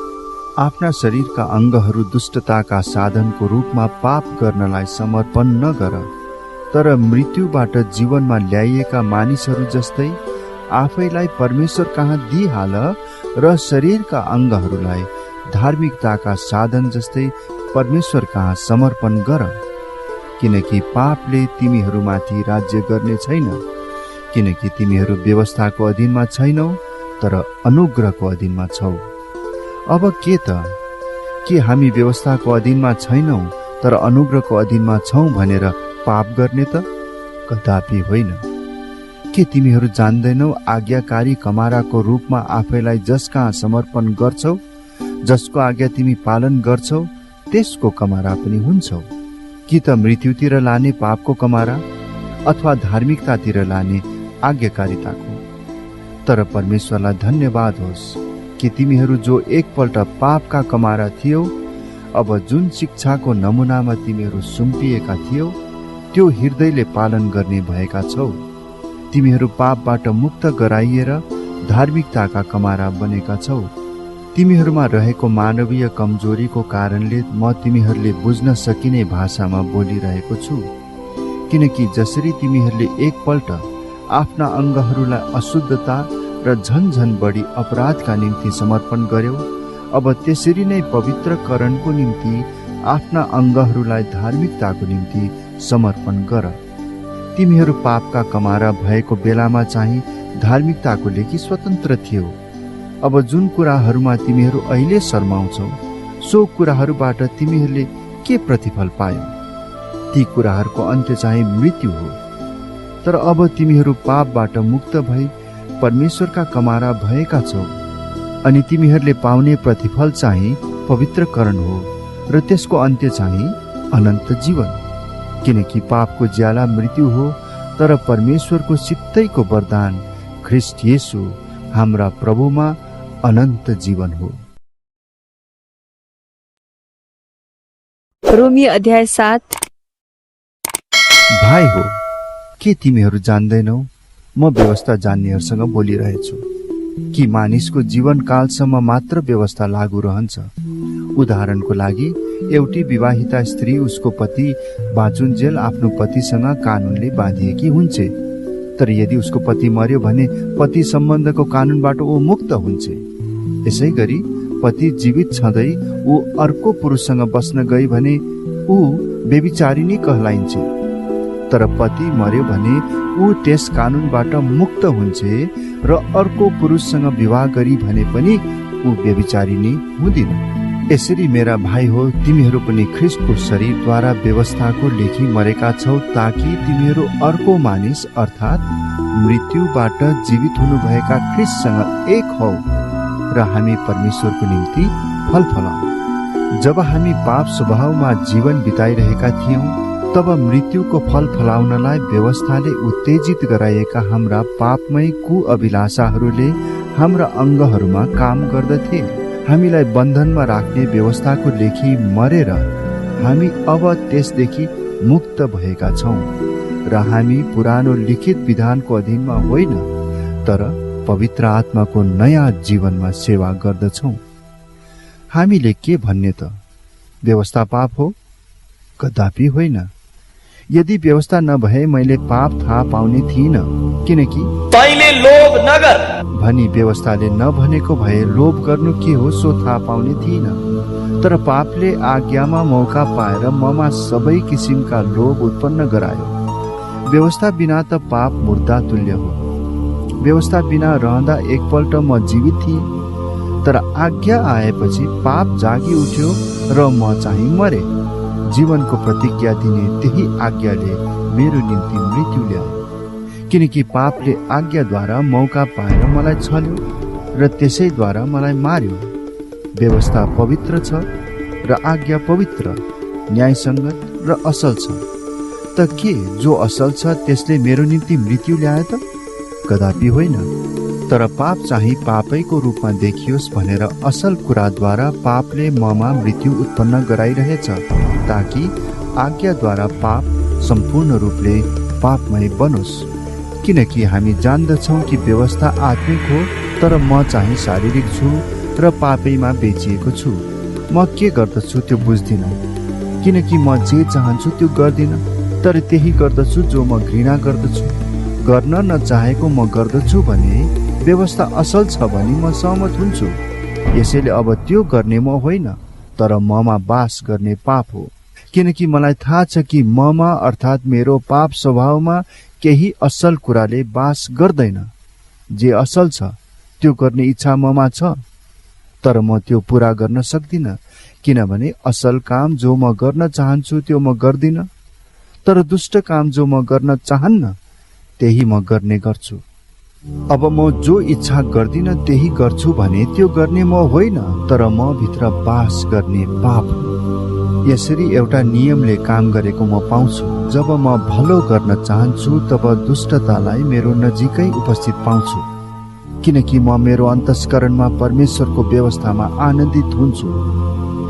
आफ्ना शरीरका अङ्गहरू दुष्टताका साधनको रूपमा पाप गर्नलाई समर्पण नगर, तर मृत्युबाट जीवनमा ल्याइएका मानिसहरू जस्तै आफैलाई परमेश्वर कहाँ दिइहाल र शरीरका अङ्गहरूलाई धार्मिकताका साधन जस्तै परमेश्वर कहाँ समर्पण गर। किनकि पापले तिमीहरूमाथि राज्य गर्ने छैन, किनकि तिमीहरू व्यवस्थाको अधीनमा छैनौ तर अनुग्रहको अधीनमा छौ। अब के हामी व्यवस्थाको अधीनमा छैनौ तर अनुग्रहको अधीनमा छौँ भनेर पाप गर्ने त? कदापि होइन। के तिमीहरू जान्दैनौ आज्ञाकारी कमाराको रूपमा आफैलाई जसका समर्पण गर्छौ, जसको आज्ञा तिमी पालन गर्छौ त्यसको कमारा पनि हुन्छौ। कि त मृत्युतिर लाने पापको कमारा अथवा धार्मिकतातिर लाने आज्ञाकारिताको। तर परमेश्वरलाई धन्यवाद होस् कि तिमीहरू जो एकपल्ट पापका कमारा थियौ, अब जुन शिक्षाको नमुनामा तिमीहरू सुम्पिएका थियौ त्यो हृदयले पालन गर्ने भएका छौ। तिमीहरू पापबाट मुक्त गराइएर धार्मिकताका कमारा बनेका छौ। तिमीहरूमा रहेको मानवीय कमजोरीको कारणले म तिमीहरूले बुझ्न सकिने भाषामा बोलिरहेको छु। किनकि जसरी तिमीहरूले एकपल्ट आफ्ना अङ्गहरूलाई अशुद्धता र झन बढी अपराधका निम्ति समर्पण गर्यौ, अब त्यसरी नै पवित्रकरणको निम्ति आफ्ना अङ्गहरूलाई धार्मिकताको निम्ति समर्पण गर। तिमीहरू पापका कमारा भएको बेलामा चाहिँ धार्मिकताको लागि स्वतन्त्र थियौ। अब जुन कुराहरूमा तिमीहरू अहिले शर्माउँछौ सो कुराहरूबाट तिमीहरूले के प्रतिफल पायौ? ती कुराहरूको अन्त्य चाहिँ मृत्यु हो। तर अब तिमीहरू पापबाट मुक्त भई परमेश्वरका कमारा भएका छौ अनि तिमीहरूले पाउने प्रतिफल चाहिँ पवित्रकरण हो र त्यसको अन्त्य चाहिँ अनन्त जीवन। किनकि पापको ज्याला मृत्यु हो, तर परमेश्वरको सित्तैको वरदान ख्रिस्ट येशू हाम्रा प्रभुमा अनन्त जीवन हो। रोमी अध्याय 7। भाइ हो, के तिमीहरू जान्दैनौ म व्यवस्था जान्नेहरूसँग बोलिरहेछु कि मानिसको जीवनकालसम्म मात्र व्यवस्था लागू रहन्छ। उदाहरणको लागि एउटी विवाहिता स्त्री उसको पति बाँचुन्जेल आफ्नो पतिसँग कानुनले बाँधिएकी हुन्छे। तर यदि उसको पति मर्यो भने पति सम्बन्धको कानुनबाट ऊ मुक्त हुन्छे। यसै गरी पति जीवित छँदै ऊ अर्को पुरुषसँग बस्न गई भने ऊ व्यभिचारिणी कहलाइन्छ। तर पति मर्यो भने ऊ त्यस कानुनबाट मुक्त हुन्छे र अर्को पुरुषसँग विवाह गरी भने पनि ऊ व्यभिचारिणी हुँदिन। यसरी मेरा भाइ हो, तिमीहरू पनि ख्रिस्टको शरीरद्वारा व्यवस्थाको लेखी मरेका छौ, ताकि तिमीहरू अर्को मानिस अर्थात् मृत्युबाट जीवित हुनुभएका ख्रिस्टसँग एक हौ र हामी परमेश्वरको निम्ति फल फलाऊ। जब हामी पाप स्वभावमा जीवन बिताइरहेका थियौँ तब मृत्युको फल फलाउनलाई व्यवस्थाले उत्तेजित गराएका हाम्रा पापमय कुअभिलाषाहरूले हाम्रा अङ्गहरूमा काम गर्दथे। हामीलाई बन्धनमा राख्ने व्यवस्थाको लेखी मरेर हामी अब त्यसदेखि मुक्त भएका छौँ र हामी पुरानो लिखित विधानको अधीनमा होइन तर पवित्र आत्माको नयाँ जीवनमा सेवा गर्दछौँ। हामीले के भन्ने त? व्यवस्था पाप हो? कदापि होइन। यदि व्यवस्था नभए मैले पाप थाहा पाउने थिइनँ, किनकि तैले लोभ नगर भनी व्यवस्थाले नभनेको भए लोभ गर्नु के हो सो थाहा पाउने थिइनँ। तर पापले आज्ञामा मौका पाएर ममा सबै किसिमका लोभ उत्पन्न गरायो। व्यवस्था बिना त पाप मुर्दा तुल्य हो। व्यवस्था बिना रहँदा एकपल्ट म जीवित थिएँ, तर आज्ञा आएपछि पाप जागी उठ्यो र म चाहिँ मरे। जीवनको प्रतिज्ञा दिने त्यही आज्ञाले मेरो निम्ति मृत्यु ल्यायो, किनकि पापले आज्ञाद्वारा मौका पाएर मलाई छल्यो र त्यसैद्वारा मलाई मार्यो। व्यवस्था पवित्र छ र आज्ञा पवित्र, न्यायसङ्गत र असल छ। त के जो असल छ त्यसले मेरो निम्ति मृत्यु ल्यायो त? कदापि होइन। तर पाप चाहिँ पापैको रूपमा देखियोस् भनेर असल कुराद्वारा पापले ममा मृत्यु उत्पन्न गराइरहेछ, ताकि आज्ञाद्वारा पाप सम्पूर्ण रूपले पापमय बनोस्। किनकि हामी जान्दछौँ कि व्यवस्था आत्मिक हो, तर म चाहिँ शारीरिक छु र पापैमा बेचिएको छु। म के गर्दछु त्यो बुझ्दिनँ, किनकि म जे चाहन्छु त्यो गर्दिनँ, तर त्यही गर्दछु जो म घृणा गर्दछु। गर्न नचाहेको म गर्दछु भने व्यवस्था असल छ भने म सहमत हुन्छु। यसैले अब त्यो गर्ने म होइन, तर ममा बास गर्ने पाप हो। किनकि मलाई थाहा छ कि ममा अर्थात् मेरो पाप स्वभावमा केही असल कुराले बास गर्दैन। जे असल छ त्यो गर्ने इच्छा ममा छ, तर म त्यो पूरा गर्न सक्दिनँ, किनभने असल काम जो म गर्न चाहन्छु त्यो म गर्दिनँ, तर दुष्ट काम जो म गर्न चाहन्न त्यही म गर्ने गर्छु। अब म जो इच्छा गर्दिनँ त्यही गर्छु भने त्यो गर्ने म होइन, तर म भित्र बास गर्ने पाप हो। यसरी एउटा नियमले काम गरेको म पाउँछु। जब म भलो गर्न चाहन्छु तब दुष्टतालाई मेरो नजिकै उपस्थित पाउँछु, किनकि म मेरो अन्तस्करणमा परमेश्वरको व्यवस्थामा आनन्दित हुन्छु।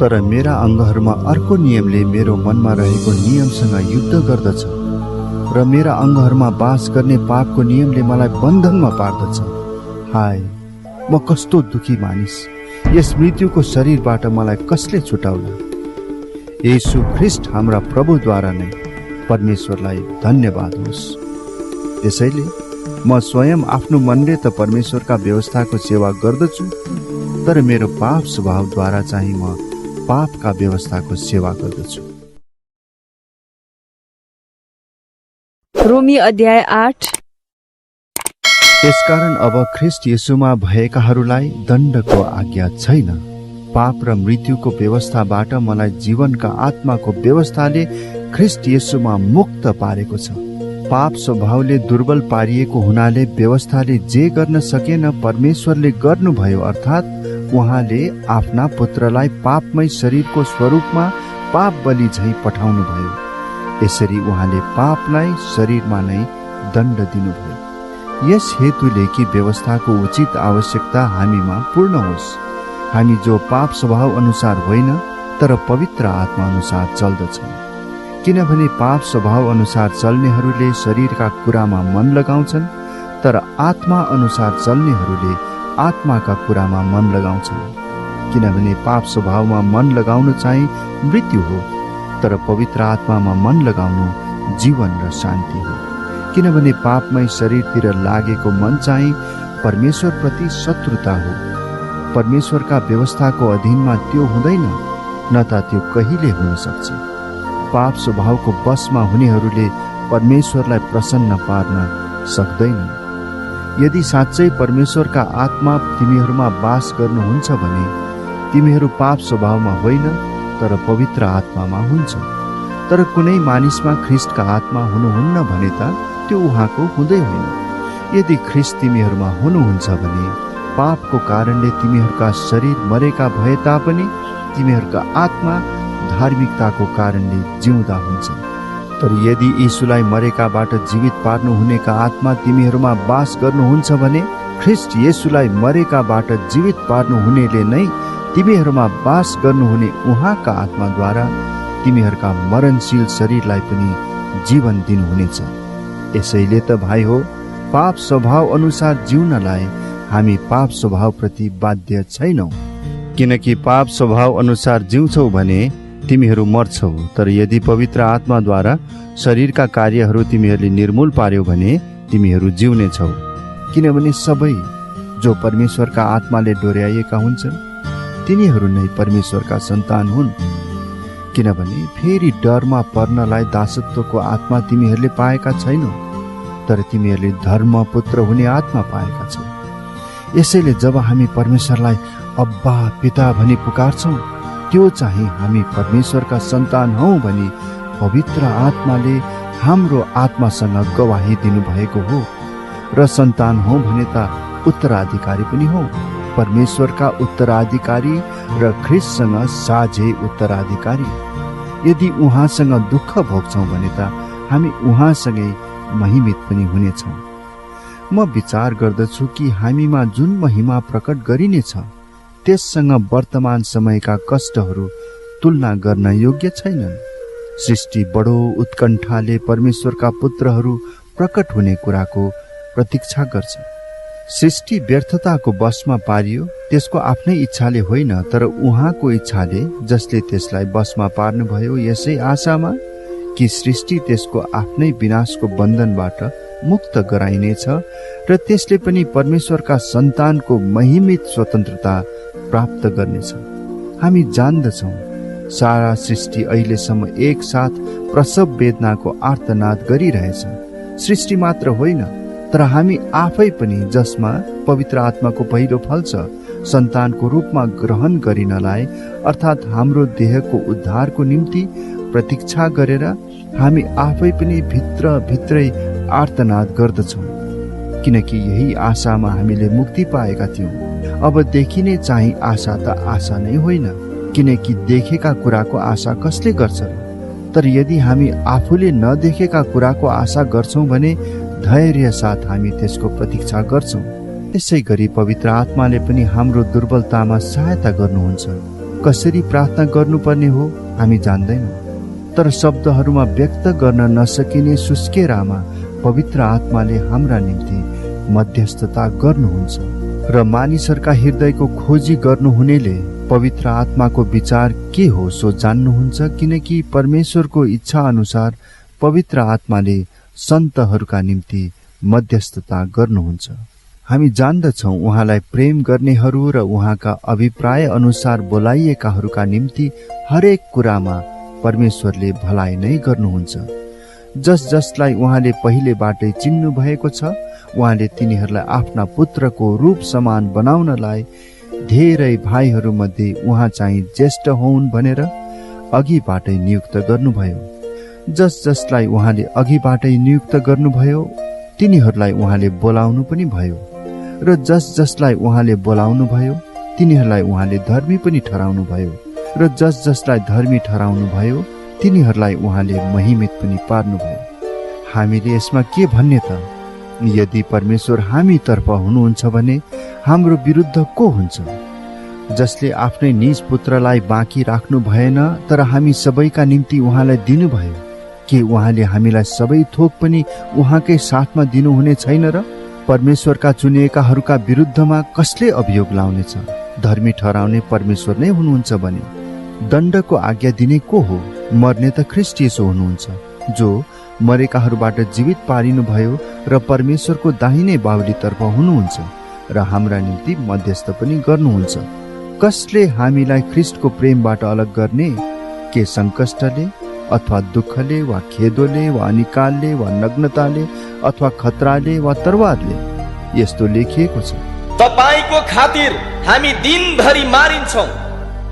तर मेरा अङ्गहरूमा अर्को नियमले मेरो मनमा रहेको नियमसँग युद्ध गर्दछ र मेरा अङ्गहरूमा बास गर्ने पापको नियमले मलाई बन्धनमा पार्दछ। हाय, म कस्तो दुखी मानिस! यस मृत्युको शरीरबाट मलाई कसले छुटाउला? येशू ख्रिस्ट हाम्रा प्रभुद्वारा नै परमेश्वरलाई धन्यवाद होस्। त्यसैले म स्वयं आफ्नो मनले त परमेश्वरका व्यवस्थाको सेवा गर्दछु, तर मेरो पाप स्वभावद्वारा चाहिँ म पापका व्यवस्थाको सेवा गर्दछु। रोमी अध्याय 8। यसकारण अब ख्रिस्ट येशूमा भएकाहरूलाई दण्डको आज्ञा छैन। पाप र मृत्युको व्यवस्थाबाट मलाई जीवनका आत्माको व्यवस्थाले ख्रिस्ट येशूमा मुक्त पारेको छ। पाप स्वभावले दुर्बल पारिएको हुनाले व्यवस्थाले जे गर्न सकेन परमेश्वरले गर्नुभयो, अर्थात् उहाँले आफ्ना पुत्रलाई पापमय शरीरको स्वरूपमा पाप बलि झैं पठाउनु भयो। यसरी उहाँले पापलाई शरीरमा नै दण्ड दिनुभयो। यस हेतुले कि व्यवस्थाको उचित आवश्यकता हामीमा पूर्ण होस्। हामी जो पाप स्वभाव अनुसार होइन तर पवित्र आत्मा अनुसार चल्दछौँ। किनभने पाप स्वभाव अनुसार चल्नेहरूले शरीरका कुरामा मन लगाउँछन्, तर आत्मा अनुसार चल्नेहरूले आत्माका कुरामा मन लगाउँछन्। किनभने पाप स्वभावमा मन लगाउनु चाहिँ मृत्यु हो, तर पवित्र आत्मामा मन लगाउनु जीवन र शान्ति हो। किनभने पापमय शरीरतिर लागेको मन चाहिँ परमेश्वरप्रति शत्रुता हो। परमेश्वरका व्यवस्थाको अधीनमा त्यो हुँदैन, न त त्यो कहिले हुन सक्छ। पाप स्वभावको बसमा हुनेहरूले परमेश्वरलाई प्रसन्न पार्न सक्दैनन्। यदि साँच्चै परमेश्वरका आत्मा तिमीहरूमा बास गर्नुहुन्छ भने तिमीहरू पाप स्वभावमा होइन तर पवित्र आत्मामा हुन्छ। तर कुनै मानिसमा ख्रिस्टका आत्मा हुनुहुन्न भने त त्यो उहाँको हुँदै होइन। यदि ख्रिस्ट तिमीहरूमा हुनुहुन्छ भने पापको कारणले तिमीहरूका शरीर मरेका भए तापनि तिमीहरूका आत्मा धार्मिकताको कारणले जिउँदा हुन्छ। तर यदि यीशुलाई मरेकाबाट जीवित पार्नुहुनेका आत्मा तिमीहरूमा बास गर्नुहुन्छ भने ख्रिस्ट येशूलाई मरेकाबाट जीवित पार्नुहुनेले नै तिमीहरूमा बास गर्नुहुने उहाँका आत्माद्वारा तिमीहरूका मरणशील शरीरलाई पनि जीवन दिनुहुनेछ। यसैले त भाइ हो, पाप स्वभाव अनुसार जिउनलाई हामी पाप स्वभावप्रति बाध्य छैनौँ। किनकि पाप स्वभाव अनुसार जिउँछौ भने तिमीहरू मर्छौ, तर यदि पवित्र आत्माद्वारा शरीरका कार्यहरू तिमीहरूले निर्मूल पार्यौ भने तिमीहरू जिउनेछौ। किनभने सबै जो परमेश्वरका आत्माले डोर्याइएका हुन्छन् तिनीहरू नै परमेश्वरका सन्तान हुन्। किनभने फेरि डरमा पर्नलाई दासत्वको आत्मा तिमीहरूले पाएका छैनौ, तर तिमीहरूले धर्म पुत्र हुने आत्मा पाएका छौ। यसैले जब हामी परमेश्वरलाई अब्बा पिता भनी पुकार्छौँ त्यो चाहिँ हामी परमेश्वरका सन्तान हौँ भनी पवित्र आत्माले हाम्रो आत्मासँग गवाही दिनुभएको हो। र सन्तान हौँ भने त उत्तराधिकारी पनि हौँ, परमेश्वरका उत्तराधिकारी र ख्रिस्टसँग साझे उत्तराधिकारी। यदि उहाँसँग दुःख भोग्छौँ भने त हामी उहाँसँगै महिमित पनि हुनेछौँ। म विचार गर्दछु कि हामीमा जुन महिमा प्रकट गरिनेछ त्यससँग वर्तमान समयका कष्टहरू तुलना गर्न योग्य छैनन्। सृष्टि बडो उत्कण्ठाले परमेश्वरका पुत्रहरू प्रकट हुने कुराको प्रतीक्षा गर्छ। सृष्टि व्यर्थताको वशमा पारियो, त्यसको आफ्नै इच्छाले होइन, तर उहाँको इच्छाले, जसले त्यसलाई वशमा पार्नुभयो, यसै आशामा कि सृष्टि त्यसको आफ्नै विनाशको बन्धनबाट मुक्त गराइनेछ र त्यसले पनि परमेश्वरका सन्तानको महिमित स्वतन्त्रता प्राप्त गर्नेछ। हामी जान्दछौँ सारा सृष्टि अहिलेसम्म एकसाथ प्रसव वेदनाको आर्तनाद गरिरहेछ। सृष्टि मात्र होइन, तर हामी आफै पनि, जसमा पवित्र आत्माको पहिलो फल छ, सन्तानको रूपमा ग्रहण गरिनलाई अर्थात् हाम्रो देहको उद्धारको निम्ति प्रतीक्षा गरेर हामी आफै पनि भित्रै आर्तनाद गर्दछौँ, किनकि यही आशामा हामीले मुक्ति पाएका थियौँ। अब देखिने चाहिँ आशा त आशा नै होइन, किनकि देखेका कुराको आशा कसले गर्छ र? तर यदि हामी आफूले नदेखेका कुराको आशा गर्छौँ भने धैर्य साथ हामी त्यसको प्रतीक्षा गर्छौँ। त्यसै गरी पवित्र आत्माले पनि हाम्रो दुर्बलतामा सहायता गर्नुहुन्छ। कसरी प्रार्थना गर्नुपर्ने हो हामी जान्दैनौँ, तर शब्दहरूमा व्यक्त गर्न नसकिने सुस्केरामा पवित्र आत्माले हाम्रा निम्ति मध्यस्थता गर्नुहुन्छ र मानिसहरूका हृदयको खोजी गर्नुहुनेले पवित्र आत्माको विचार के हो सो जान्नुहुन्छ, किनकि परमेश्वरको इच्छा अनुसार पवित्र आत्माले सन्तहरूका निम्ति मध्यस्थता गर्नुहुन्छ। हामी जान्दछौँ उहाँलाई प्रेम गर्नेहरू र उहाँका अभिप्राय अनुसार बोलाइएकाहरूका निम्ति हरेक कुरामा परमेश्वरले भलाइ नै गर्नुहुन्छ। जसलाई उहाँले पहिलेबाटै चिन्नु भएको छ, उहाँले तिनीहरूलाई आफ्ना पुत्रको रूप समान बनाउनलाई धेरै भाइहरूमध्ये उहाँ चाहिँ ज्येष्ठ हुन् भनेर अघिबाटै नियुक्त गर्नुभयो। जसलाई उहाँले अघिबाटै नियुक्त गर्नुभयो तिनीहरूलाई उहाँले बोलाउनु पनि भयो, र जसलाई उहाँले बोलाउनु भयो तिनीहरूलाई उहाँले धर्मी पनि ठहराउनु भयो, र जसलाई धर्मी ठहराउनु भयो तिनीहरूलाई उहाँले महिमित पनि पार्नुभयो। हामीले यसमा के भन्ने त? यदि परमेश्वर हामीतर्फ हुनुहुन्छ भने हाम्रो विरुद्ध को हुन्छ? जसले आफ्नै निज पुत्रलाई बाँकी राख्नु भएन तर हामी सबैका निम्ति उहाँलाई दिनुभयो, के उहाँले हामीलाई सबै थोक पनि उहाँकै साथमा दिनुहुने छैन र? परमेश्वरका चुनिएकाहरूका विरुद्धमा कसले अभियोग लाउनेछ? धर्मी ठहराउने परमेश्वर नै हुनुहुन्छ भने दण्डको आज्ञा दिने को हो? मर्ने त ख्रीष्ट येशू हुनुहुन्छ, जो मरेकाहरूबाट जीवित पारिनुभयो र परमेश्वरको दाहिने बाहुलीतर्फ हुनुहुन्छ र हाम्रा निम्ति मध्यस्थ पनि गर्नुहुन्छ। कसले हामीलाई ख्रीष्टको प्रेमबाट अलग गर्ने? के संकष्टले अथवा दुःखले वा खेदोले वा अनिकालले वा नग्नताले अथवा खतराले वा तरवारले? यस्तो लेखिएको छ, तपाईको खातिर हामी दिनभरि मारिन्छौँ,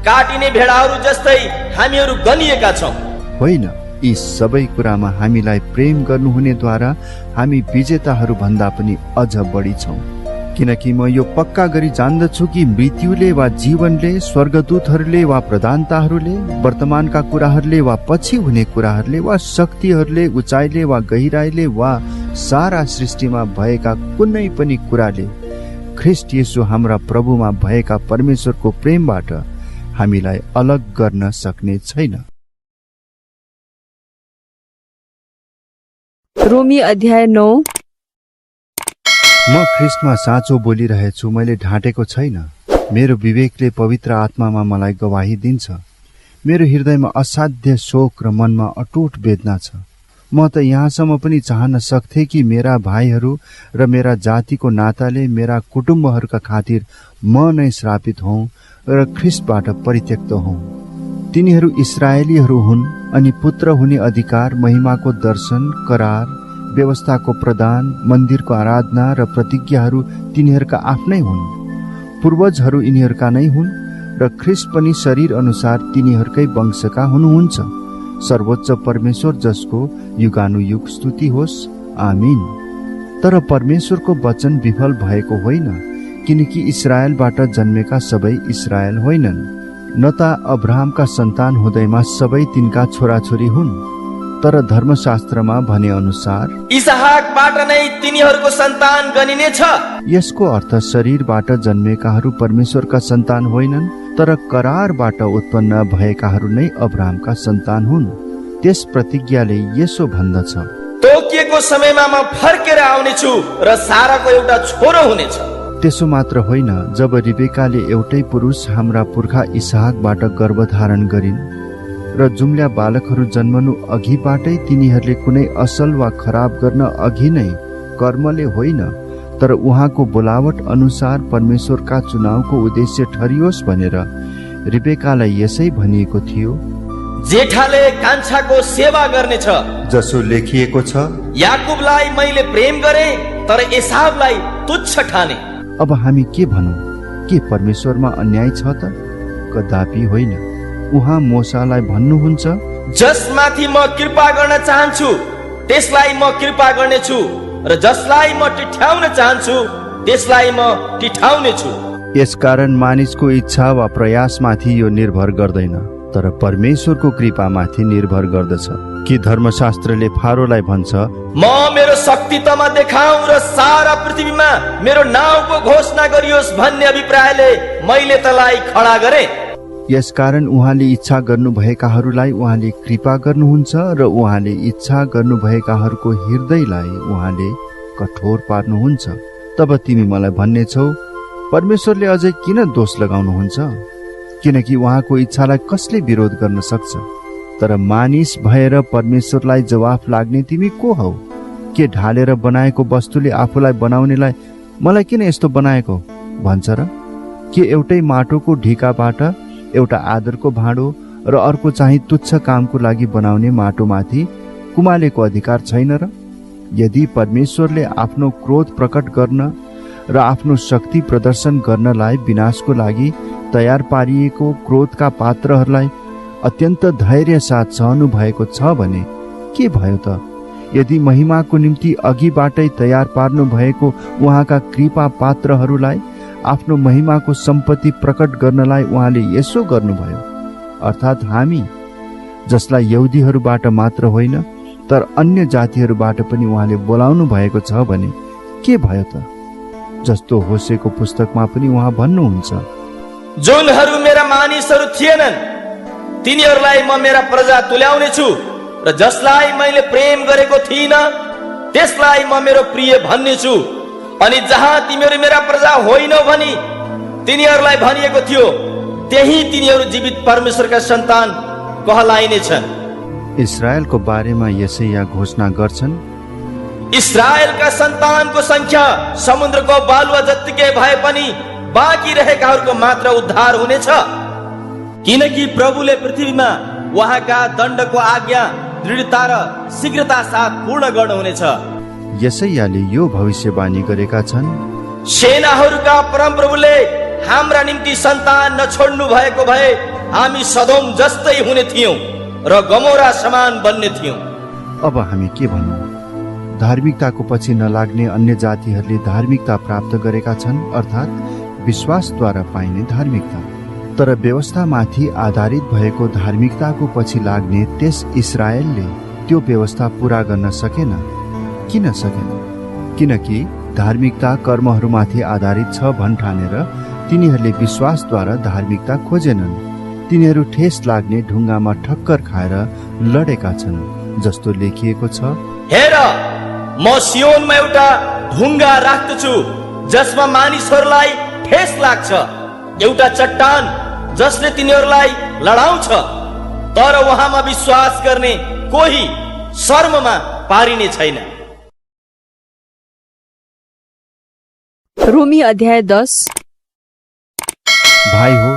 काटिने भेडाहरू जस्तै हामीहरू गनिएका छौँ। होइन, यी सबै कुरामा हामीलाई प्रेम गर्नुहुनेद्वारा हामी विजेताहरू भन्दा पनि अझ बढी छौँ। किनकि म यो पक्का गरी जान्दछु कि मृत्युले वा जीवनले, स्वर्गदूतहरूले वा प्रधानताहरूले, वर्तमानका कुराहरूले वा पछि हुने कुराहरूले वा शक्तिहरूले, उचाइले वा गहिराईले वा सारा सृष्टिमा भएका कुनै पनि कुराले ख्रीष्ट येशू हाम्रा प्रभुमा भएका परमेश्वरको प्रेमबाट हामीलाई अलग गर्न सक्ने छैन। रोमी अध्याय 9। म ख्रीष्टमा साँचो बोलिरहेछु, मैले ढाँटेको छैन। मेरो विवेकले पवित्र आत्मामा मलाई गवाही दिन्छ। मेरो हृदयमा असाध्य शोक र मनमा अटुट वेदना छ। म त यहाँसम्म पनि चाहन सक्थे कि मेरा भाइहरू र मेरा जातिको नाताले मेरा कुटुम्बहरूका खातिर म नै श्रापित हौं र ख्रीष्टबाट परित्यक्त हौं। तिनीहरू इस्राएलीहरू हुन् अनि पुत्र हुने अधिकार, महिमाको दर्शन, करार, व्यवस्थाको प्रदान, मन्दिरको आराधना र प्रतिज्ञाहरू तिनीहरूका आफ्नै हुन्। पूर्वजहरू यिनीहरूका नै हुन् र ख्रीष्ट पनि शरीर अनुसार तिनीहरूकै वंशका हुनुहुन्छ। सर्वोच्च परमेश्वर जसको युगानुयुग स्तुति होस्, आमीन। तर परमेश्वरको वचन विफल भएको होइन, किनकि इस्राएलबाट जन्मेका सबै इस्राएल होइनन्, न त अब्राहमका सन्तान हुँदैमा सबै तिनका छोराछोरी हुन्। तर धर्मशास्त्रमा भने अनुसार इसहाकबाट नै तिनीहरूको सन्तान गनिनेछ। यसको अर्थ शरीरबाट जन्मेकाहरू परमेश्वरका सन्तान होइनन्, तर करारबाट उत्पन्न भएकाहरू नै अब्राहमका सन्तान हुन्। त्यस प्रतिज्ञाले यसो भन्दछ, तोकिएको समयमा म फर्केर आउनेछु र साराको एउटा छोरो हुनेछ। त्यसो मात्र होइन, जब रिबेकाले एउटै पुरुष हाम्रा पुर्खा इसहाकबाट गर्भधारण गरिन् र जुम्ल्या बालकहरू जन्मनु अघिबाटै तिनीहरूले कुनै असल वा खराब गर्न अघि नै कर्मले होइन, तर उहाँको बोलावट अनुसार परमेश्वरका चुनावको उद्देश्य ठरियोस् भनेर रिबेकालाई यसै भनिएको थियो, जेठाले कान्छाको सेवा गर्नेछ। जसो लेखिएको छ, याकुबलाई मैले प्रेम गरे तर एसावलाई तुच्छ ठाने। अब हामी के भनौँ? के परमेश्वरमा अन्याय छ त? कदापि होइन। उहाँ मोसालाई भन्नुहुन्छ, जसमाथि म कृपा गर्न चाहन्छु त्यसलाई म कृपा गर्नेछु र जसलाई म टिठ्याउन चाहन्छु त्यसलाई म टिठाउनेछु। यसकारण मानिसको इच्छा वा प्रयासमाथि यो निर्भर गर्दैन, तर परमेश्वरको कृपामाथि निर्भर गर्दछ। कि धर्मशास्त्रले फारोलाई भन्छ, म मेरो शक्ति तमा देखाउँ र सारा पृथ्वीमा मेरो नाउँको घोषणा गरियोस् भन्ने अभिप्रायले मैले तलाई खडा गरे। यसकारण उहाँले इच्छा गर्नुभएकाहरूलाई उहाँले कृपा गर्नुहुन्छ र उहाँले इच्छा गर्नुभएकाहरूको हृदयलाई उहाँले कठोर पार्नुहुन्छ। तब तिमी मलाई भन्नेछौ, परमेश्वरले अझै किन दोष लगाउनुहुन्छ? किनकि उहाँको इच्छालाई कसले विरोध गर्न सक्छ? तर मानिस भएर परमेश्वरलाई जवाफ लाग्ने तिमी को हौ? के ढालेर बनाएको वस्तुले आफूलाई बनाउनेलाई मलाई किन यस्तो बनाएको भन्छ र? के एउटै माटोको ढिकाबाट एउटा आदरको भाँडो र अर्को चाहिँ तुच्छ कामको लागि बनाउने माटोमाथि कुमालेको अधिकार छैन र? यदि परमेश्वरले आफ्नो क्रोध प्रकट गर्न र आफ्नो शक्ति प्रदर्शन गर्नलाई विनाशको लागि तयार पारिएको क्रोधका पात्रहरूलाई अत्यन्त धैर्य साथ सहनु भएको छ भने के भयो त? यदि महिमाको निम्ति अघिबाटै तयार पार्नु भएको उहाँका कृपा पात्रहरूलाई आफ्नो महिमाको सम्पत्ति प्रकट गर्नलाई उहाँले यसो गर्नुभयो, अर्थात् हामी जसलाई यहुदीहरूबाट मात्र होइन तर अन्य जातिहरूबाट पनि उहाँले बोलाउनु भएको छ भने के भयो त? जस्तो होसेको पुस्तकमा पनि उहाँ भन्नुहुन्छ, जुनहरू मेरा मानिसहरू थिएनन् तिनीहरूलाई म मेरा प्रजा तुल्याउने छु र जसलाई मैले प्रेम गरेको थिइनँ त्यसलाई म मेरो प्रिय भन्ने छु। अनि जहाँ तिमीहरू मेरा प्रजा होइनौ भनी तिनीहरूलाई भनिएको थियो त्यही तिनीहरू जीवित परमेश्वरका सन्तान कहलाइनेछन्। इस्राएलको बारेमा यसैया घोषणा गर्छन्, इस्राएलका सन्तानको संख्या समुद्रको बालुवा जत्तिकै भए पनि बाँकी रहेकाहरूको मात्र उद्धार हुनेछ। किनकि प्रभुले पृथ्वीमा उहाँका दण्डको आज्ञा दृढता र शीघ्रता साथ पूर्ण गर्नुहुनेछ। यसैयाले यो भविष्यवाणी गरेका छन्, सेनाहरूका परमप्रभुले हाम्रा निम्ति सन्तान नछोड्नु भएको भए हामी सदोम जस्तै हुने थियौं र गमोरा समान बन्ने थियौं। अब हामी के भनौँ? धार्मिकताको पछि नलाग्ने अन्य जातिहरूले धार्मिकता प्राप्त गरेका छन्, अर्थात् विश्वासद्वारा पाइने धार्मिकता। तर व्यवस्थामाथि आधारित भएको धार्मिकताको पछि लाग्ने त्यस इस्राएलले त्यो व्यवस्था पूरा गर्न सकेन। किन सकेन? किनकि धार्मिकता कर्महरूमाथि आधारित छ भन्ठानेर तिनीहरूले विश्वासद्वारा धार्मिकता खोजेनन्। तिनीहरू ठेस लाग्ने ढुङ्गामा ठक्कर खाएर लडेका छन्। जस्तो लेखिएको छ, हेर म सियोनमा एउटा ढुङ्गा राख्दछु जसमा मानिसहरूलाई ठेस लाग्छ, एउटा चट्टान जसले तिनीहरूलाई लडाउँछ, तर उहाँमा विश्वास गर्ने कोही शर्ममा पारिने छैन। रोमी अध्याय 10। भाइ हो,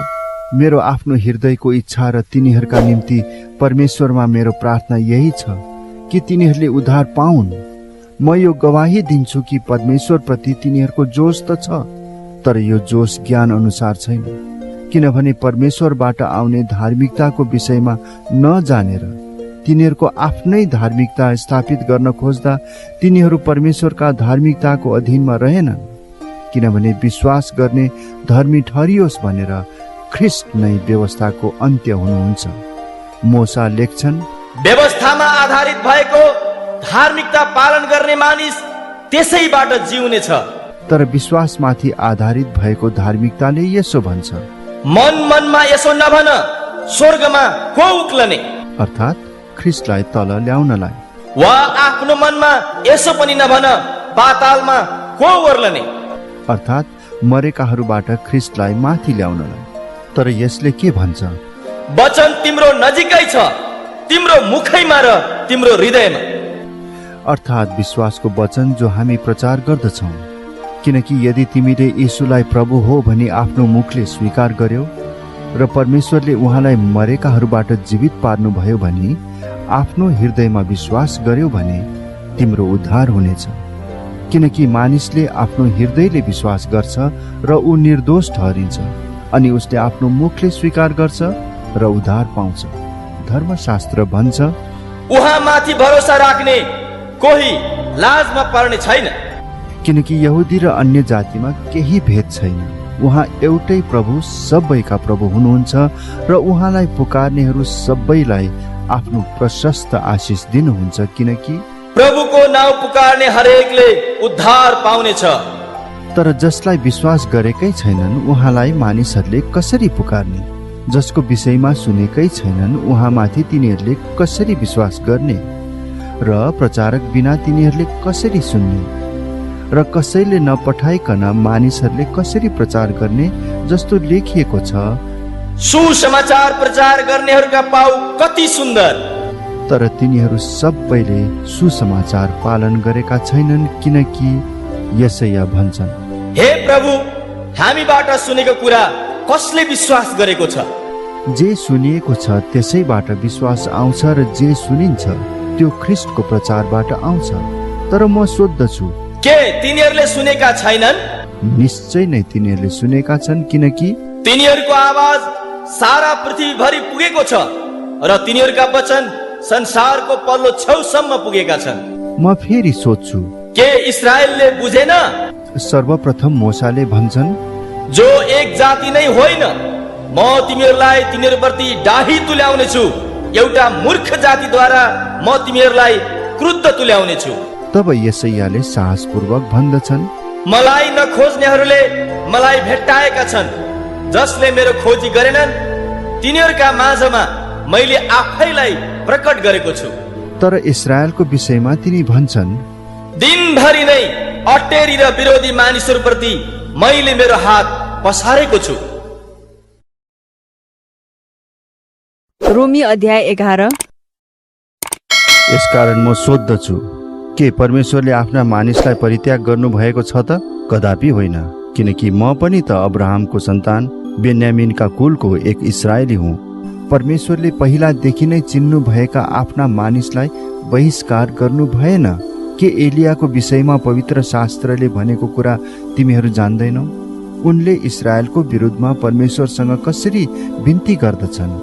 मेरो आफ्नो हृदयको इच्छा र तिनीहरूका निम्ति परमेश्वरमा मेरो प्रार्थना यही छ कि तिनीहरूले उद्धार पाउन्। म यो गवाही दिन्छु कि परमेश्वर प्रति तिनीहरूको जोश त छ, तर यो जोश ज्ञान अनुसार छैन। किनभने परमेश्वरबाट आउने धार्मिकताको विषयमा नजानेर तिनीहरूको आफ्नै धार्मिकता स्थापित गर्न खोज्दा तिनीहरू परमेश्वरका धार्मिकताको अधीनमा रहेनन्। किनभने विश्वास गर्ने धर्मी ठरियोस् भनेर ख्रिस्ट नै व्यवस्थाको अन्त्य हुनुहुन्छ। मोसा लेख्छन्, व्यवस्थामा आधारित भएको धार्मिकता पालन गर्ने मानिस त्यसैबाट जिउनेछ। तर विश्वासमाथि आधारित भएको धार्मिकताले यसो भन्छ, मनमा यसो नभन, स्वर्गमा को उक्लने, अर्थात् ख्रिस्टलाई तल ल्याउनलाई, वा आफ्नो मनमा यसो पनि नभन, पातालमा को ओर्लने, अर्थात् मरेकाहरूबाट ख्रिस्टलाई माथि ल्याउनलाई। तर यसले के भन्छ? वचन तिम्रो नजिकै छ, तिम्रो मुखैमा र तिम्रो हृदयमा। अर्थात् विश्वासको वचन जो हामी प्रचार गर्दछौँ। किनकि यदि तिमीले येशूलाई प्रभु हो भनी आफ्नो मुखले स्वीकार गर्यौ र परमेश्वरले उहाँलाई मरेकाहरूबाट जीवित पार्नुभयो भने आफ्नो हृदयमा विश्वास गर्यौ भने तिम्रो उद्धार हुनेछ। किनकि मानिसले आफ्नो हृदयले विश्वास गर्छ र ऊ निर्दोष ठहरिन्छ, अनि उसले आफ्नो मुखले स्वीकार गर्छ र उद्धार पाउँछ। धर्मशास्त्र भन्छ, उहाँ माथि भरोसा राख्ने कोही लाजमा पर्ने छैन। किनकि यहुदी र अन्य जातिमा केही भेद छैन। उहाँ एउटै प्रभु, सबैका प्रभु हुनुहुन्छ र उहाँलाई पुकार्नेहरू सबैलाई आफ्नो प्रशस्त आशिष दिनुहुन्छ। किनकि प्रभुको नाउँ पुकार्ने हरेकले उद्धार पाउनेछ। तर जसलाई विश्वास गरेकै छैनन् उहाँलाई मानिसहरूले कसरी पुकार्ने? जसको विषयमा सुनेकै छैनन् उहाँमाथि तिनीहरूले कसरी विश्वास गर्ने? र प्रचारक बिना तिनीहरूले कसरी सुन्ने? र कसैले नपठाइकन मानिसहरूले कसरी प्रचार गर्ने? जस्तो लेखिएको छ, सुसमाचार प्रचार गर्नेहरूका पाउ कति सुन्दर। तर तिनीहरू सबैले सुसमाचार पालन गरेका छैनन्। किनकि यसैया भन्छन्, हे प्रभु, हामीबाट सुनेको कुरा कसले विश्वास गरेको छ? जे सुनिएको छ त्यसैबाट विश्वास आउँछ र जे सुनिन्छ त्यो ख्रिस्टको प्रचारबाट आउँछ। तर म सोध्दछु, के तिनीहरूले सुनेका छैनन्? निश्चय नै तिनीहरूले सुनेका छन्। किनकि तिनीहरूको आवाज सारा पृथ्वीभरि पुगेको छ र तिनीहरूका वचन संसारको पल्लो छेउसम्म पुगेका छन्। म फेरि सोध्छु, के इस्राएलले बुझेन? सर्वप्रथम मोसाले भन्छन्, जो एक जाति नै होइन, म तिमीहरूलाई तिनीहरूप्रति डाही तुल्याउने छु। एउटा मूर्ख जातिद्वारा म तिमीहरूलाई क्रुद्ध तुल्याउने छु। तब यसैयाले साहसपूर्वक भन्दछन्, मलाई नखोज्नेहरूले मलाई भेट्टाएका छन्। जसले मेरो खोजी गरेनन् तिनीहरूका माझमा मैले आफैलाई प्रकट गरेको छु। तर इस्राएलको विषयमा तिनी भन्छन्, दिनभरि नै अटेरी र विरोधी मानिसहरूप्रति मैले मेरो हात पसारेको छु। रोमी अध्याय 11। यसकारण म सोध्दछु, के परमेश्वरले आफ्ना मानिसलाई परित्याग गर्नु भएको छ त? कदापि होइन। किनकि म पनि त अब्राहमको सन्तान, बेन्यामिनका कुलको एक इस्राएली हुँ। परमेश्वरले पहिलादेखि नै चिन्नु भएका आफ्ना मानिसलाई बहिष्कार गर्नु भएन। के एलियाको विषयमा पवित्र शास्त्रले भनेको कुरा तिमीहरू जान्दैनौ? उनले इस्राएलको विरुद्धमा परमेश्वरसँग कसरी बिन्ती गर्दछन्,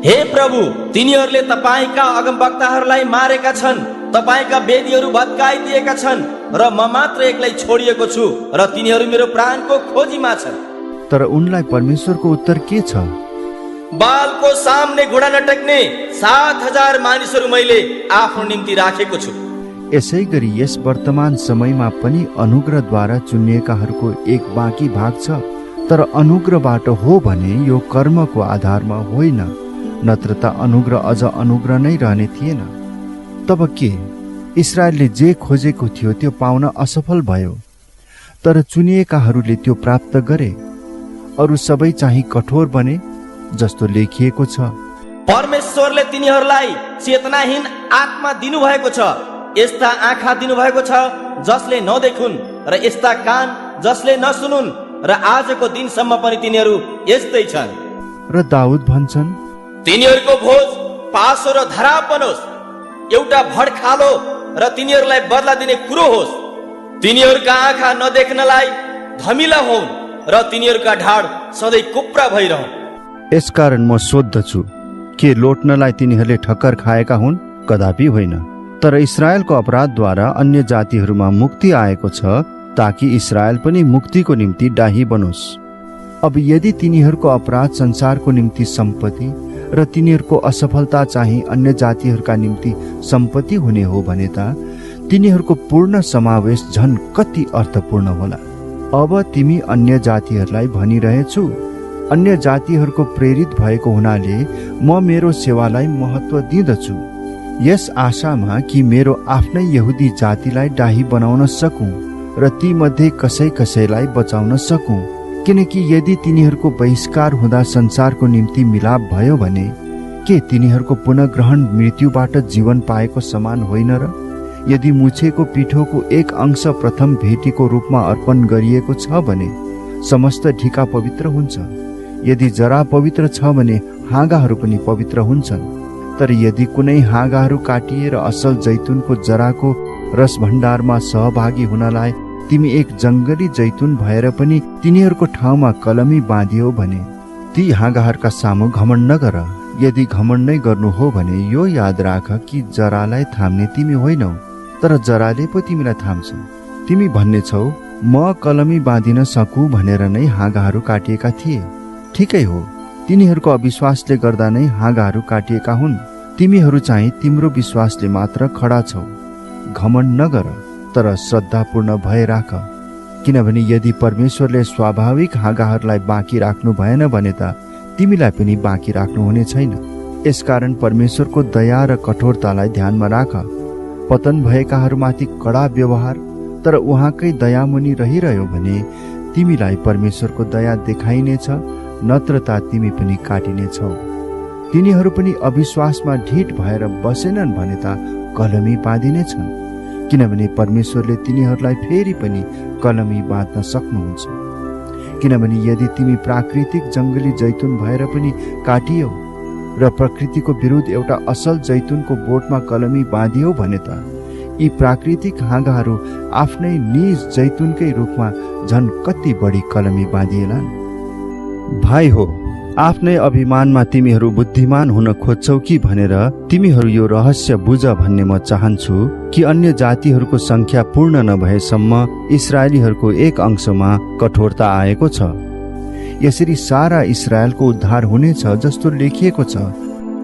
हे प्रभु, तिनीहरूले तपाईका अगमवक्ताहरूलाई मारेका छन्, तपाईका वेदीहरू भत्काइदिएका छन् र म मात्र एक्लै छोडिएको छु र तिनीहरू मेरो प्राणको खोजीमा छन्। तर उनलाई परमेश्वरको उत्तर के छ? बालको सामने घुँडा नटेक्ने 7,000 मानिसहरू मैले आफ्नो निम्ति राखेको छु। यसै गरी यस वर्तमान समयमा पनि अनुग्रहद्वारा चुनिएकाहरूको एक बाँकी भाग छ। तर अनुग्रहबाट हो भने यो कर्मको आधारमा होइन, नत्र त अनुग्रह अझ अनुग्रह नै रहने थिएन। तब के इस्राएलले जे खोजेको थियो त्यो पाउन असफल भयो, तर चुनिएकाहरूले त्यो प्राप्त गरे। अरू सबै चाहिँ कठोर बने, जस्तो लेखिएको छ, परमेश्वरले तिनीहरूलाई चेतनाहीन आत्मा दिनुभएको छ, यस्ता आँखा दिनुभएको छ जसले नदेखुन् र यस्ता कान जसले नसुनुन्, र आजको दिनसम्म पनि तिनीहरू यस्तै छन्। र दाउद भन्छन्, तिनीहरूको भोज पासो र धरापन होस्, एउटा भड्खालो र तिनीहरूलाई बदला दिने कुरो होस्। तिनीहरूका आँखा नदेख्नलाई धमिला होन् र तिनीहरूका ढाड सधैँ कुप्रा भइरहन्। यसकारण म सोध्दछु, के लोट्नलाई तिनीहरूले ठक्कर खाएका हुन्? कदापि होइन। तर इस्राएलको अपराधद्वारा अन्य जातिहरूमा मुक्ति आएको छ, ताकि इस्राएल पनि मुक्तिको निम्ति डाही बनोस्। अब यदि तिनीहरूको अपराध संसारको निम्ति सम्पत्ति र तिनीहरूको असफलता चाहिँ अन्य जातिहरूका निम्ति सम्पत्ति हुने हो भने त तिनीहरूको पूर्ण समावेश झन् कति अर्थपूर्ण होला। अब तिमी अन्य जातिहरूलाई भनिरहेछु, अन्य जातिहरूको प्रेरित भएको हुनाले म मेरो सेवालाई महत्त्व दिँदछु, यस आशामा कि मेरो आफ्नै यहुदी जातिलाई डाही बनाउन सकूं र ती मध्ये कसैलाई बचाउन सकूं। किनकि यदि तिनीहरूको बहिष्कार हुँदा संसारको निम्ति मिलाप भयो भने के तिनीहरूको पुनःग्रहण मृत्युबाट जीवन पाएको समान होइन र? यदि मुछेको पिठोको एक अंश प्रथम भेटीको रूपमा अर्पण गरिएको छ भने समस्त ढिका पवित्र हुन्छ। यदि जरा पवित्र छ भने हाँगाहरू पनि पवित्र हुन्छन्। तर यदि कुनै हाँगाहरू काटिएर असल जैतुनको जराको रस भण्डारमा सहभागी हुनलाई तिमी एक जङ्गली जैतुन भएर पनि तिनीहरूको ठाउँमा कलमी बाँधियो भने ती हाँगाहरूका सामु घमण्ड नगर। यदि घमण्ड नै गर्नु हो भने यो याद राख कि जरालाई थाम्ने तिमी होइनौ, तर जराले पो तिमीलाई थाम्छ। तिमी भन्ने छौ म कलमी बाँधिन सकूँ भनेर नै हाँगाहरू काटिएका थिए। ठिकै हो, तिनीहरूको अविश्वासले गर्दा नै हाँगाहरू काटिएका हुन्। तिमीहरू चाहिँ तिम्रो विश्वासले मात्र खडा छौ। घमण्ड नगर, तर श्रद्धापूर्ण भए राख। किनभने यदि परमेश्वरले स्वाभाविक हाँगाहरूलाई बाँकी राख्नु भएन भने त तिमीलाई पनि बाँकी राख्नु हुने छैन। यसकारण परमेश्वरको दया र कठोरतालाई ध्यानमा राख। पतन भएकाहरूमाथि कडा व्यवहार तर उहाँकै दयामुनि रहिरह्यो भने तिमीलाई परमेश्वरको दया देखाइनेछ, नत्रता तिमी पनि काटिनेछौ। तिनीहरू पनि अविश्वासमा ढिठ भएर बसेनन् भने त कलमी बाँधिनेछन्, किनभने परमेश्वरले तिनीहरूलाई फेरि पनि कलमी बाँध्न सक्नुहुन्छ। किनभने यदि तिमी प्राकृतिक जङ्गली जैतुन भएर पनि काटियौ र प्रकृतिको विरुद्ध एउटा असल जैतुनको बोटमा कलमी बाँधियौ भने त यी प्राकृतिक हाँगाहरू आफ्नै निज जैतुनकै रूपमा झन् कति बढी कलमी बाँधिएलान्। भाइ हो, आफ्नै अभिमानमा तिमीहरू बुद्धिमान हुन खोज्छौ कि भनेर तिमीहरू यो रहस्य बुझ भन्ने म चाहन्छु कि अन्य जातिहरूको संख्या पूर्ण नभएसम्म इस्राएलीहरूको एक अंशमा कठोरता आएको छ। यसरी सारा इस्राएलको उद्धार हुनेछ जस्तो लेखिएको छ।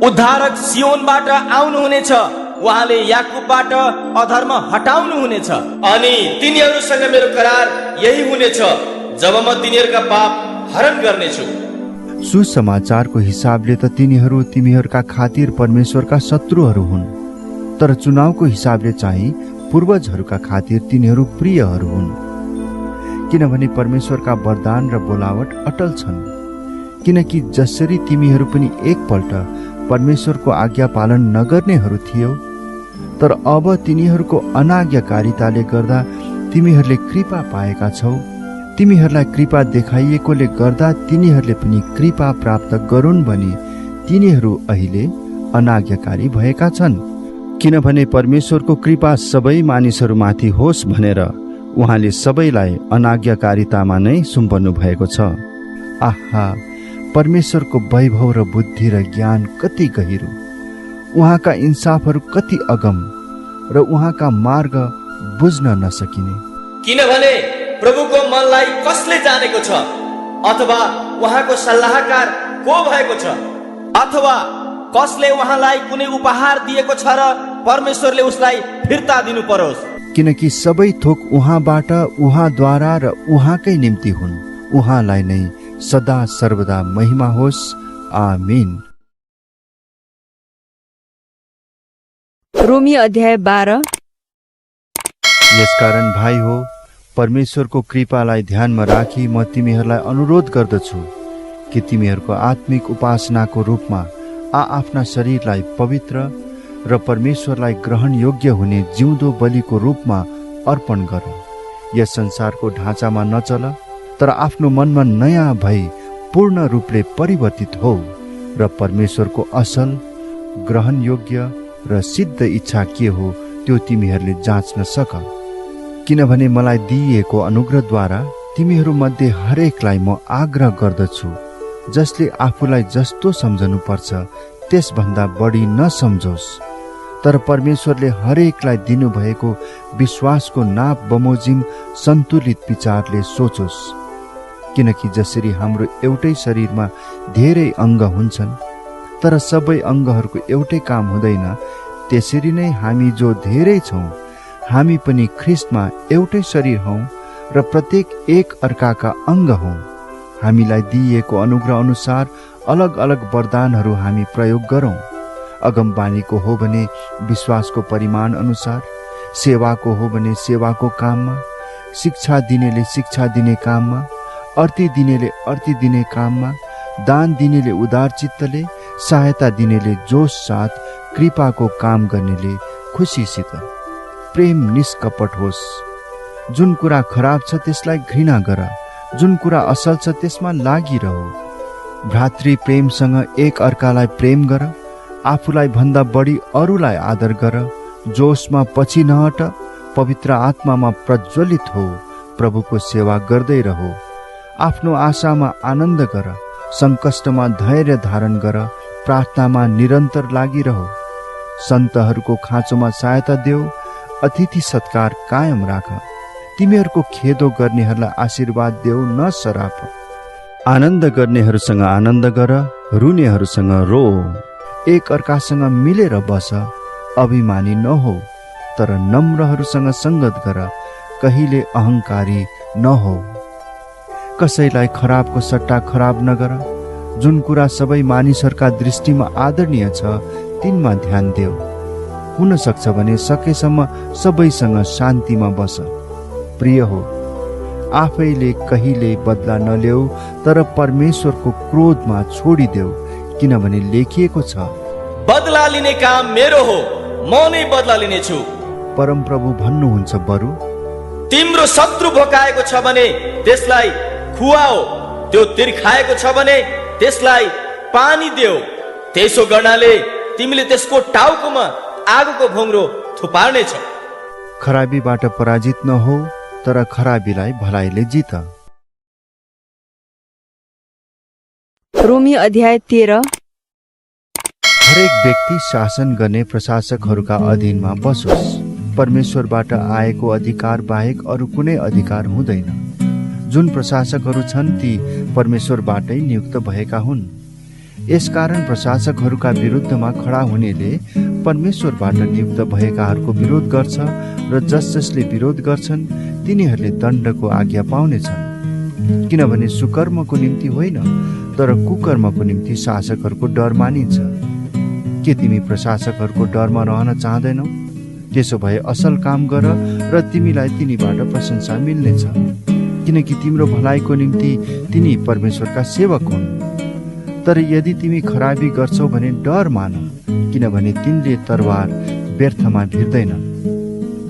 उद्धारक सियोनबाट आउनुहुनेछ, उहाँले याकुबबाट अधर्म हटाउनु हुनेछ अनि तिनीहरूसँग मेरो करार यही हुनेछ जब म तिनीहरूका पाप हरण गर्नेछु। सुसमाचारको हिसाबले त तिनीहरू तिमीहरूका खातिर परमेश्वरका शत्रुहरू हुन्, तर चुनावको हिसाबले चाहिँ पूर्वजहरूका खातिर तिनीहरू प्रियहरू हुन्। किनभने परमेश्वरका वरदान र बोलावट अटल छन्। किनकि जसरी तिमीहरू पनि एकपल्ट परमेश्वरको आज्ञा पालन नगर्नेहरू थियौ, तर अब तिनीहरूको अनाज्ञाकारिताले गर्दा तिमीहरूले कृपा पाएका छौ। तिमीहरूलाई कृपा देखाइएकोले गर्दा तिनीहरूले पनि कृपा प्राप्त गरून् भनी तिनीहरू अहिले अनाज्ञाकारी भएका छन्। किनभने परमेश्वरको कृपा सबै मानिसहरूमाथि होस् भनेर उहाँले सबैलाई अनाज्ञाकारितामा नै सुम्पनु भएको छ। आहा, परमेश्वरको वैभव र बुद्धि र ज्ञान कति गहिरो, उहाँका इन्साफहरू कति अगम र उहाँका मार्ग बुझ्न नसकिने। किनभने प्रभुको मनलाई कसले जानेको छ, अथवा उहाँको सल्लाहकार को भएको छ, अथवा कसले उहाँलाई कुनै उपहार दिएको छ र परमेश्वरले उसलाई फिर्ता दिनु परोस्। किनकि सबै थोक उहाँबाट, उहाँद्वारा र उहाँकै निम्ति हुन्। उहाँलाई नै सदा सर्वदा महिमा होस्। आमीन। रोमी अध्याय 12। यसकारण भाइ हो, परमेश्वरको कृपालाई ध्यानमा राखी म तिमीहरूलाई अनुरोध गर्दछु कि तिमीहरूको आत्मिक उपासनाको रूपमा आफ्ना शरीरलाई पवित्र र परमेश्वरलाई ग्रहण योग्य हुने जिउँदो बलिको रूपमा अर्पण गर। यस संसारको ढाँचामा नचल, तर आफ्नो मनमा नयाँ भई पूर्ण रूपले परिवर्तित हो र परमेश्वरको असल, ग्रहण योग्य र सिद्ध इच्छा के हो त्यो तिमीहरूले जाँच्न सक। किनभने मलाई दिइएको अनुग्रहद्वारा तिमीहरू मध्ये हरेकलाई म आग्रह गर्दछु, जसले आफूलाई जस्तो सम्झनु पर्छ त्यसभन्दा बढी नसम्झोस्, तर परमेश्वरले हरेकलाई दिनुभएको विश्वासको नाप बमोजिम सन्तुलित विचारले सोचोस्। किनकि जसरी हाम्रो एउटै शरीरमा धेरै अङ्ग हुन्छन्, तर सबै अङ्गहरूको एउटै काम हुँदैन, त्यसरी नै हामी जो धेरै छौँ हामी पनि ख्रिस्टमा एउटै शरीर हौँ र प्रत्येक एक अर्काका अङ्ग हौँ। हामीलाई दिइएको अनुग्रह अनुसार अलग अलग वरदानहरू हामी प्रयोग गरौँ। अगमबानीको हो भने विश्वासको परिमाण अनुसार, सेवाको हो भने सेवाको काममा, शिक्षा दिनेले शिक्षा दिने काममा, अर्ती दिनेले अर्ती दिने काममा, दान दिनेले उदार चित्तले, सहायता दिनेले जोश साथ, कृपाको काम गर्नेले खुसीसित। प्रेम निष्कपट होस्। जुन कुरा खराब छ त्यसलाई घृणा गर, जुन कुरा असल छ त्यसमा लागिरह। भ्रातृ प्रेमसँग एक अर्कालाई प्रेम गर, आफूलाई भन्दा बढी अरूलाई आदर गर, जोशमा पछि नहट, पवित्र आत्मामा प्रज्वलित हो, प्रभुको सेवा गर्दै रह। आफ्नो आशामा आनन्द गर, सङ्कष्टमा धैर्य धारण गर, प्रार्थनामा निरन्तर लागिरह। सन्तहरूको खाँचोमा सहायता देऊ, अतिथि सत्कार कायम राख। तिमीहरूको खेदो गर्नेहरूलाई आशीर्वाद देऊ, न सराप। आनन्द गर्नेहरूसँग आनन्द गर, रुनेहरूसँग रो। एक अर्कासँग मिलेर बस, अभिमानी नहो, तर नम्रहरूसँग सङ्गत गर, कहिले अहङ्कारी नहो। कसैलाई खराबको सट्टा खराब नगर। जुन कुरा सबै मानिसहरूका दृष्टिमा आदरणीय छ तिनमा ध्यान देऊ। हुन सक्छ भने सकेसम्म सबैसँग शान्तिमा बस। प्रिय हो, आफैले कहिले बदला नलेऊ, तर परमेश्वरको क्रोधमा छोडिदेऊ, किनभने लेखिएको छ, बदला लिने काम मेरो हो, म नै बदला लिनेछु। परमप्रभु भन्नुहुन्छ, बरु तिम्रो शत्रु भोकाएको छ भने त्यसलाई खुवाओ, त्यो तिर्खाएको छ भने त्यसलाई पानी देऊ। त्यसो गर्नाले तिमीले त्यसको टाउकोमा आगोको भोङ्रो थुपार्नेछौ। खराबीबाट पराजित नहो, तर खराबीलाई भलाइले जित। रोमी अध्याय 13। हरेक व्यक्ति शासन गर्ने प्रशासकहरूका अधीनमा बसोस्। परमेश्वरबाट आएको अधिकार बाहेक अरू कुनै अधिकार हुँदैन। जुन प्रशासकहरू छन् ती परमेश्वरबाटै नियुक्त भएका हुन्। यसकारण प्रशासकहरूका विरुद्धमा खडा हुनेले परमेश्वरबाट नियुक्त भएकाहरूको विरोध गर्छ र जसले विरोध गर्छन् तिनीहरूले दण्डको आज्ञा पाउनेछन्। किनभने सुकर्मको निम्ति होइन, तर कुकर्मको निम्ति शासकहरूको डर मानिन्छ। के तिमी प्रशासकहरूको डरमा रहन चाहदैनौ? त्यसो भए असल काम गर र तिमीलाई तिनीबाट प्रशंसा मिल्नेछ, किनकि तिम्रो भलाइको निम्ति तिनी परमेश्वरका सेवक हुन्। तर यदि तिमी खराबी गर्छौ भने डर मान, किनभने तिनले तरवार व्यर्थमा भिर्दैनन्।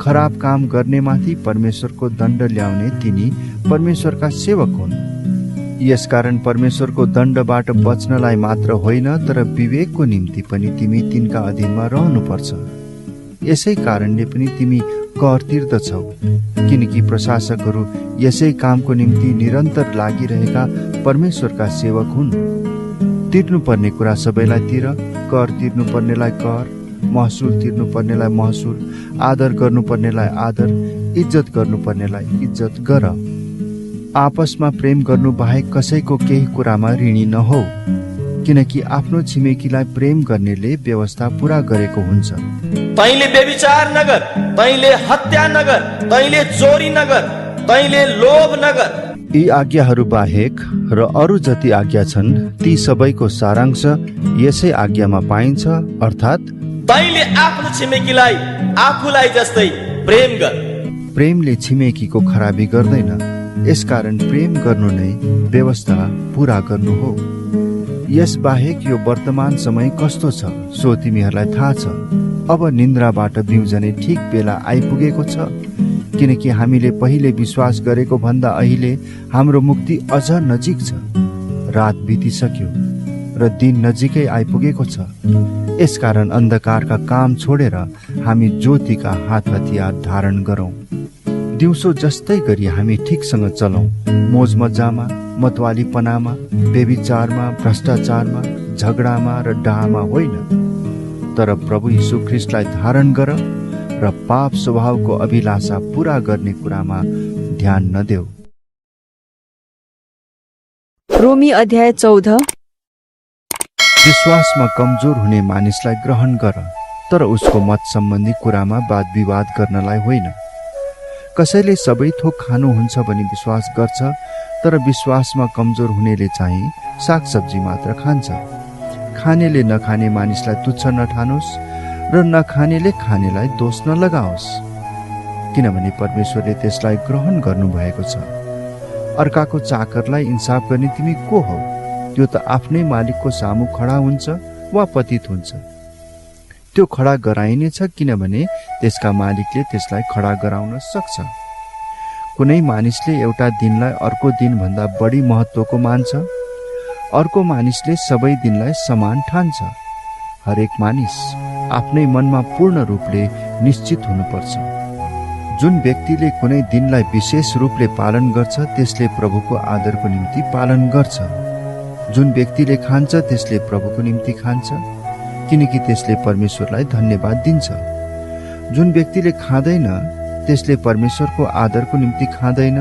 खराब काम गर्नेमाथि परमेश्वरको दण्ड ल्याउने तिनी परमेश्वरका सेवक हुन्। यसकारण परमेश्वरको दण्डबाट बच्नलाई मात्र होइन, तर विवेकको निम्ति पनि तिमी तिनका अधीनमा रहनुपर्छ। यसै कारणले पनि तिमी कर तिर्दछौ, किनकि प्रशासकहरू यसै कामको निम्ति निरन्तर लागिरहेका परमेश्वरका सेवक हुन्। तिर्नुपर्ने कुरा सबैलाई तिर, कर तिर्नुपर्नेलाई कर, महसुल तिर्नुपर्नेलाई महसुल, आदर गर्नुपर्नेलाई आदर, इज्जत गर्नुपर्नेलाई इज्जत गर। आपसमा प्रेम गर्नु बाहेक कसैको केही कुरामा ऋणी नहो, किनकि आफ्नो छिमेकीलाई प्रेम गर्नेले व्यवस्था पूरा गरेको हुन्छ। तैले व्यभिचार नगर, तैले हत्या नगर, तैले चोरी नगर, तैले लोभ नगर। यी आज्ञाहरू बाहेक र अरू जति आज्ञा छन् ती सबैको सारांश यसै आज्ञामा पाइन्छ, अर्थात् तैले आफ्नो छिमेकीलाई आफूलाई जस्तै प्रेम गर। प्रेमले छिमेकीको खराबी गर्दैन, यसकारण प्रेम गर्नु नै व्यवस्था पूरा गर्नु हो। यस बाहेक यो वर्तमान समय कस्तो छ सो तिमीहरूलाई थाहा छ। अब निन्द्राबाट बिउजने ठिक बेला आइपुगेको छ, किनकि हामीले पहिले विश्वास गरेको भन्दा अहिले हाम्रो मुक्ति अझ नजिक छ। रात बितिसक्यो र दिन नजिकै आइपुगेको छ। यसकारण अन्धकारका काम छोडेर हामी ज्योतिका हात हतियार धारण गरौँ। दिउँसो जस्तै गरी हामी ठिकसँग चलौँ, मोज मजामा, मतवालीपनामा, व्यभिचारमा, भ्रष्टाचारमा, झगडामा र डाहामा होइन, तर प्रभु यीशु ख्रिस्टलाई धारण गर र पाप स्वभावको अभिलाषा पूरा गर्ने कुरामा ध्यान नदेऊ। रोमी अध्याय 14। विश्वासमा कमजोर हुने मानिसलाई ग्रहण गर, तर उसको मत सम्बन्धी कुरामा वाद विवाद गर्नलाई होइन। कसैले सबै थोक खानुहुन्छ भनी विश्वास गर्छ, तर विश्वासमा कमजोर हुनेले चाहिँ सागसब्जी मात्र खान्छ। खानेले नखाने मानिसलाई तुच्छ नठानोस् र नखानेले खानेलाई दोष नलगाओस्, किनभने परमेश्वरले त्यसलाई ग्रहण गर्नुभएको छ। अर्काको चाकरलाई इन्साफ गर्ने तिमी को हौ? त्यो त आफ्नै मालिकको सामु खडा हुन्छ वा पतित हुन्छ। त्यो खडा गराइनेछ, किनभने त्यसका मालिकले त्यसलाई खडा गराउन सक्छ। कुनै मानिसले एउटा दिनलाई अर्को दिनभन्दा बढी महत्त्वको मान्छ, अर्को मानिसले सबै दिनलाई समान ठान्छ। हरेक मानिस आफ्नै मनमा पूर्ण रूपले निश्चित हुनुपर्छ। जुन व्यक्तिले कुनै दिनलाई विशेष रूपले पालन गर्छ त्यसले प्रभुको आदरको निम्ति पालन गर्छ। जुन व्यक्तिले खान्छ त्यसले प्रभुको निम्ति खान्छ, किनकि त्यसले परमेश्वरलाई धन्यवाद दिन्छ। जुन व्यक्तिले खाँदैन त्यसले परमेश्वरको आदरको निम्ति खाँदैन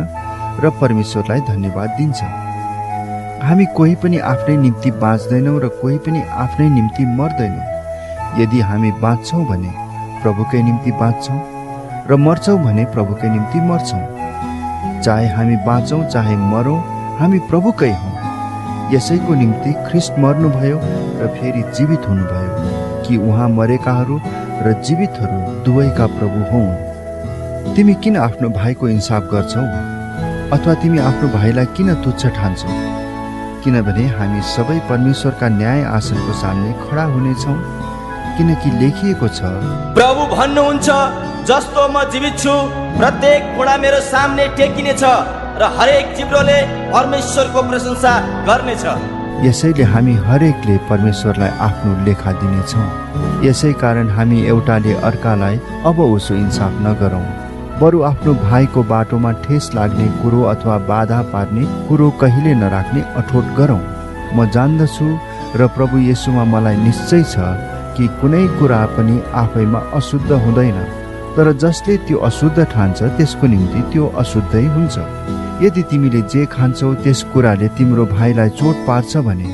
र परमेश्वरलाई धन्यवाद दिन्छ। हामी कोही पनि आफ्नै निम्ति बाँच्दैनौँ र कोही पनि आफ्नै निम्ति मर्दैनौँ। यदि हामी बाँच्छौँ भने प्रभुकै निम्ति बाँच्छौँ र मर्छौँ भने प्रभुकै निम्ति मर्छौँ। चाहे हामी बाँचौँ चाहे मरौँ, हामी प्रभुकै हौँ। यसैको निम्ति ख्रिस्ट मर्नुभयो र फेरि जीवित हुनुभयो, कि उहाँ मरेकाहरू र जीवितहरू दुवैका प्रभु हुन्। तिमी किन आफ्नो भाइको इन्साफ गर्छौ? अथवा तिमी आफ्नो भाइलाई किन तुच्छ ठान्छौ? किनभने हामी सबै परमेश्वरका न्याय आसनको सामने खडा हुनेछौँ, किनकि लेखिएको छ, प्रभु भन्नुहुन्छ, जस्तो म जीवित छु प्रत्येक घुँडा मेरो सामने टेकिनेछ र हरेक जिब्रोले परमेश्वरको प्रशंसा गर्नेछ। यसैले हामी हरेकले परमेश्वरलाई आफ्नो लेखा दिनेछौँ। यसै कारण हामी एउटाले अर्कालाई अब उसो इन्साफ नगरौँ, बरु आफ्नो भाइको बाटोमा ठेस लाग्ने कुरो अथवा बाधा पार्ने कुरो कहिले नराख्ने अठोट गरौँ। म जान्दछु र प्रभु येशूमा मलाई निश्चय छ कि कुनै कुरा पनि आफैमा अशुद्ध हुँदैन, तर जसले त्यो अशुद्ध ठान्छ त्यसको निम्ति त्यो अशुद्धै हुन्छ। यदि तिमीले जे खान्छौ त्यस कुराले तिम्रो भाइलाई चोट पार्छ भने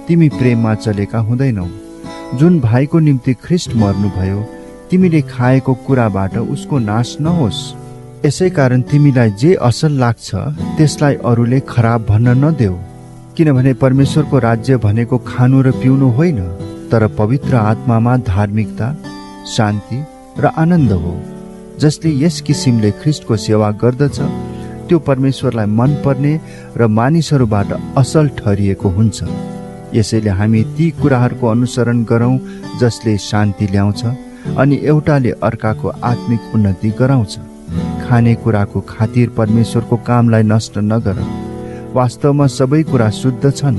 तिमी प्रेममा चलेका हुँदैनौ। जुन भाइको निम्ति ख्रिस्ट मर्नुभयो, तिमीले खाएको कुराबाट उसको नाश नहोस्। यसै कारण तिमीलाई जे असल लाग्छ त्यसलाई अरूले खराब भन्न नदेऊ, किनभने परमेश्वरको राज्य भनेको खानु र पिउनु होइन, तर पवित्र आत्मामा धार्मिकता, शान्ति र आनन्द हो। जसले यस किसिमले ख्रिस्टको सेवा गर्दछ त्यो परमेश्वरलाई मनपर्ने र मानिसहरूबाट असल ठहरिएको हुन्छ। यसैले हामी ती कुराहरूको अनुसरण गरौँ जसले शान्ति ल्याउँछ अनि एउटाले अर्काको आत्मिक उन्नति गराउँछ। खाने कुराको खातिर परमेश्वरको कामलाई नष्ट नगर। वास्तवमा सबै कुरा शुद्ध छन्,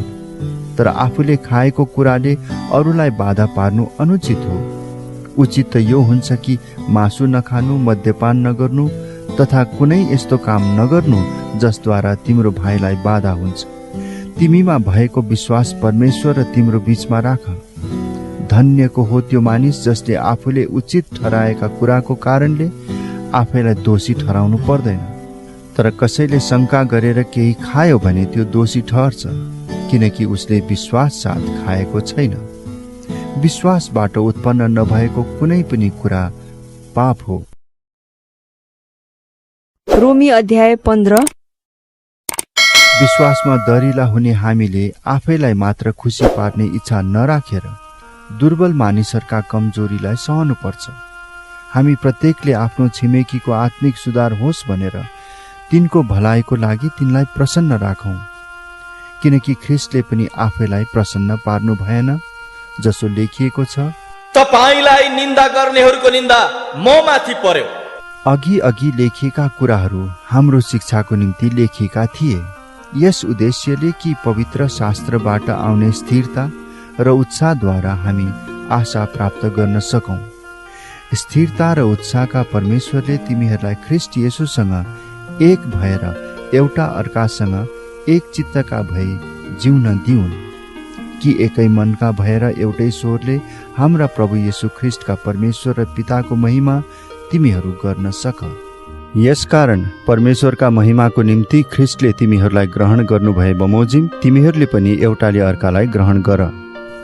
तर आफूले खाएको कुराले अरूलाई बाधा पार्नु अनुचित हो। उचित त यो हुन्छ कि मासु नखानु, मद्यपान नगर्नु तथा कुनै यस्तो काम नगर्नु जसद्वारा तिम्रो भाइलाई बाधा हुन्छ। तिमीमा भएको विश्वास परमेश्वर र तिम्रो बीचमा राख। धन्यको हो त्यो मानिस जसले आफूले उचित ठहराएका कुराको कारणले आफैलाई दोषी ठहराउनु पर्दैन। तर कसैले शङ्का गरेर केही खायो भने त्यो दोषी ठहर्छ, किनकि उसले विश्वास साथ खाएको छैन। विश्वासबाट उत्पन्न नभएको कुनै पनि कुरा पाप हो। रोमी अध्याय 15। विश्वासमा दरिला हुने हामीले आफैलाई मात्र खुसी पार्ने इच्छा नराखेर दुर्बल मानिसहरूका कमजोरीलाई सहनुपर्छ। हामी प्रत्येकले आफ्नो छिमेकीको आत्मिक सुधार होस् भनेर तिनको भलाइको लागि तिनलाई प्रसन्न राखौं, किनकि ख्रिस्टले पनि आफैलाई प्रसन्न पार्नु भएन। जसो लेखिएको छ, तपाईलाई निन्दा गर्नेहरूको निन्दा ममाथि पर्यो। अघि अघि लेखिएका कुराहरू हाम्रो शिक्षाको निम्ति लेखिएका थिए, यस उद्देश्यले कि पवित्र शास्त्रबाट आउने स्थिरता र उत्साहद्वारा हामी आशा प्राप्त गर्न सकौं। स्थिरता र उत्साहका परमेश्वरले तिमीहरूलाई ख्रिस्ट येशूसँग एक भएर एउटा अर्कासँग एक चित्तका भई जिउन दिउन्, कि एकै मनका भएर एउटै स्वरले हाम्रा प्रभु येशू ख्रिस्टका परमेश्वर र पिताको महिमा तिमीहरू गर्न सक। यसकारण परमेश्वरका महिमाको निम्ति ख्रिस्टले तिमीहरूलाई ग्रहण गर्नुभए बमोजिम तिमीहरूले पनि एउटाले अर्कालाई ग्रहण गर।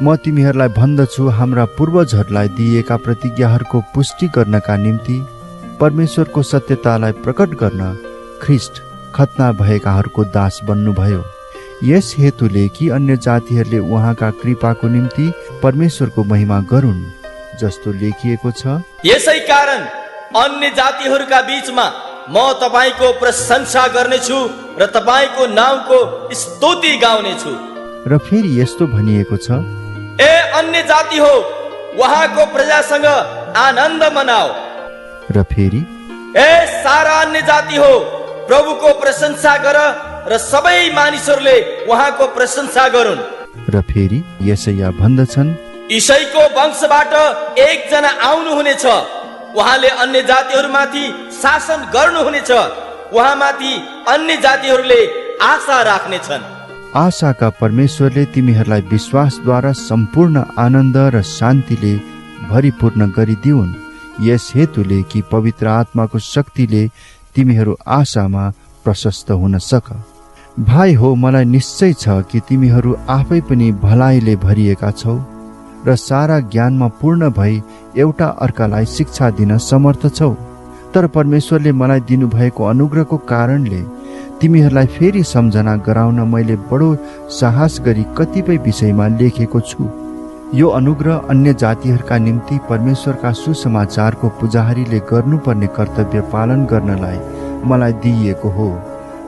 म तिमीहरूलाई भन्दछु, हाम्रा पूर्वजहरूलाई दिएका प्रतिज्ञाहरूको पुष्टि गर्नका निम्ति परमेश्वरको सत्यतालाई प्रकट गर्न ख्रीष्ट खतना भएकाहरूको दास बन्नुभयो। यस हेतुले कि अन्य जातिहरूले उहाँका कृपाको निम्ति परमेश्वरको महिमा गरून्, जस्तो लेखिएको छ, यसै कारण अन्य जातिहरूका बीचमा म तपाईको प्रशंसा गर्नेछु र तपाईको नामको स्तुति गाउनेछु। र फेरि यस्तो भनिएको छ, ए अन्य जाति हो, उहाँको प्रजासँग आनन्द मनाओ। र फेरि ए सारा अन्य जाति हो, प्रभुको प्रशंसा गर र सबै मानिसहरूले उहाँको प्रशंसा गरून्। र फेरि यसैया भन्दछन्, ईशैको वंशबाट एकजना आउनुहुनेछ, उहाँले अन्य जातिहरूमाथि शासन गर्नुहुनेछ, उहाँमाथि अन्य जातिहरूले आशा राख्नेछन्। आशाका परमेश्वरले तिमीहरूलाई विश्वासद्वारा सम्पूर्ण आनन्द र शान्तिले भरिपूर्ण गरिदिउन्। यस हेतुले कि पवित्र आत्माको शक्तिले तिमीहरू आशामा प्रशस्त हुन सक। भाइ हो, मलाई निश्चय छ कि तिमीहरू आफै पनि भलाइले भरिएका छौ र सारा ज्ञानमा पूर्ण भई एउटा अर्कालाई शिक्षा दिन समर्थ छौ। तर परमेश्वरले मलाई दिनुभएको अनुग्रहको कारणले तिमीहरूलाई फेरि सम्झना गराउन मैले बडो साहस गरी कतिपय विषयमा लेखेको छु। यो अनुग्रह अन्य जातिहरूका निम्ति परमेश्वरका सुसमाचारको पुजारीले गर्नुपर्ने कर्तव्य पालन गर्नलाई मलाई दिइएको हो,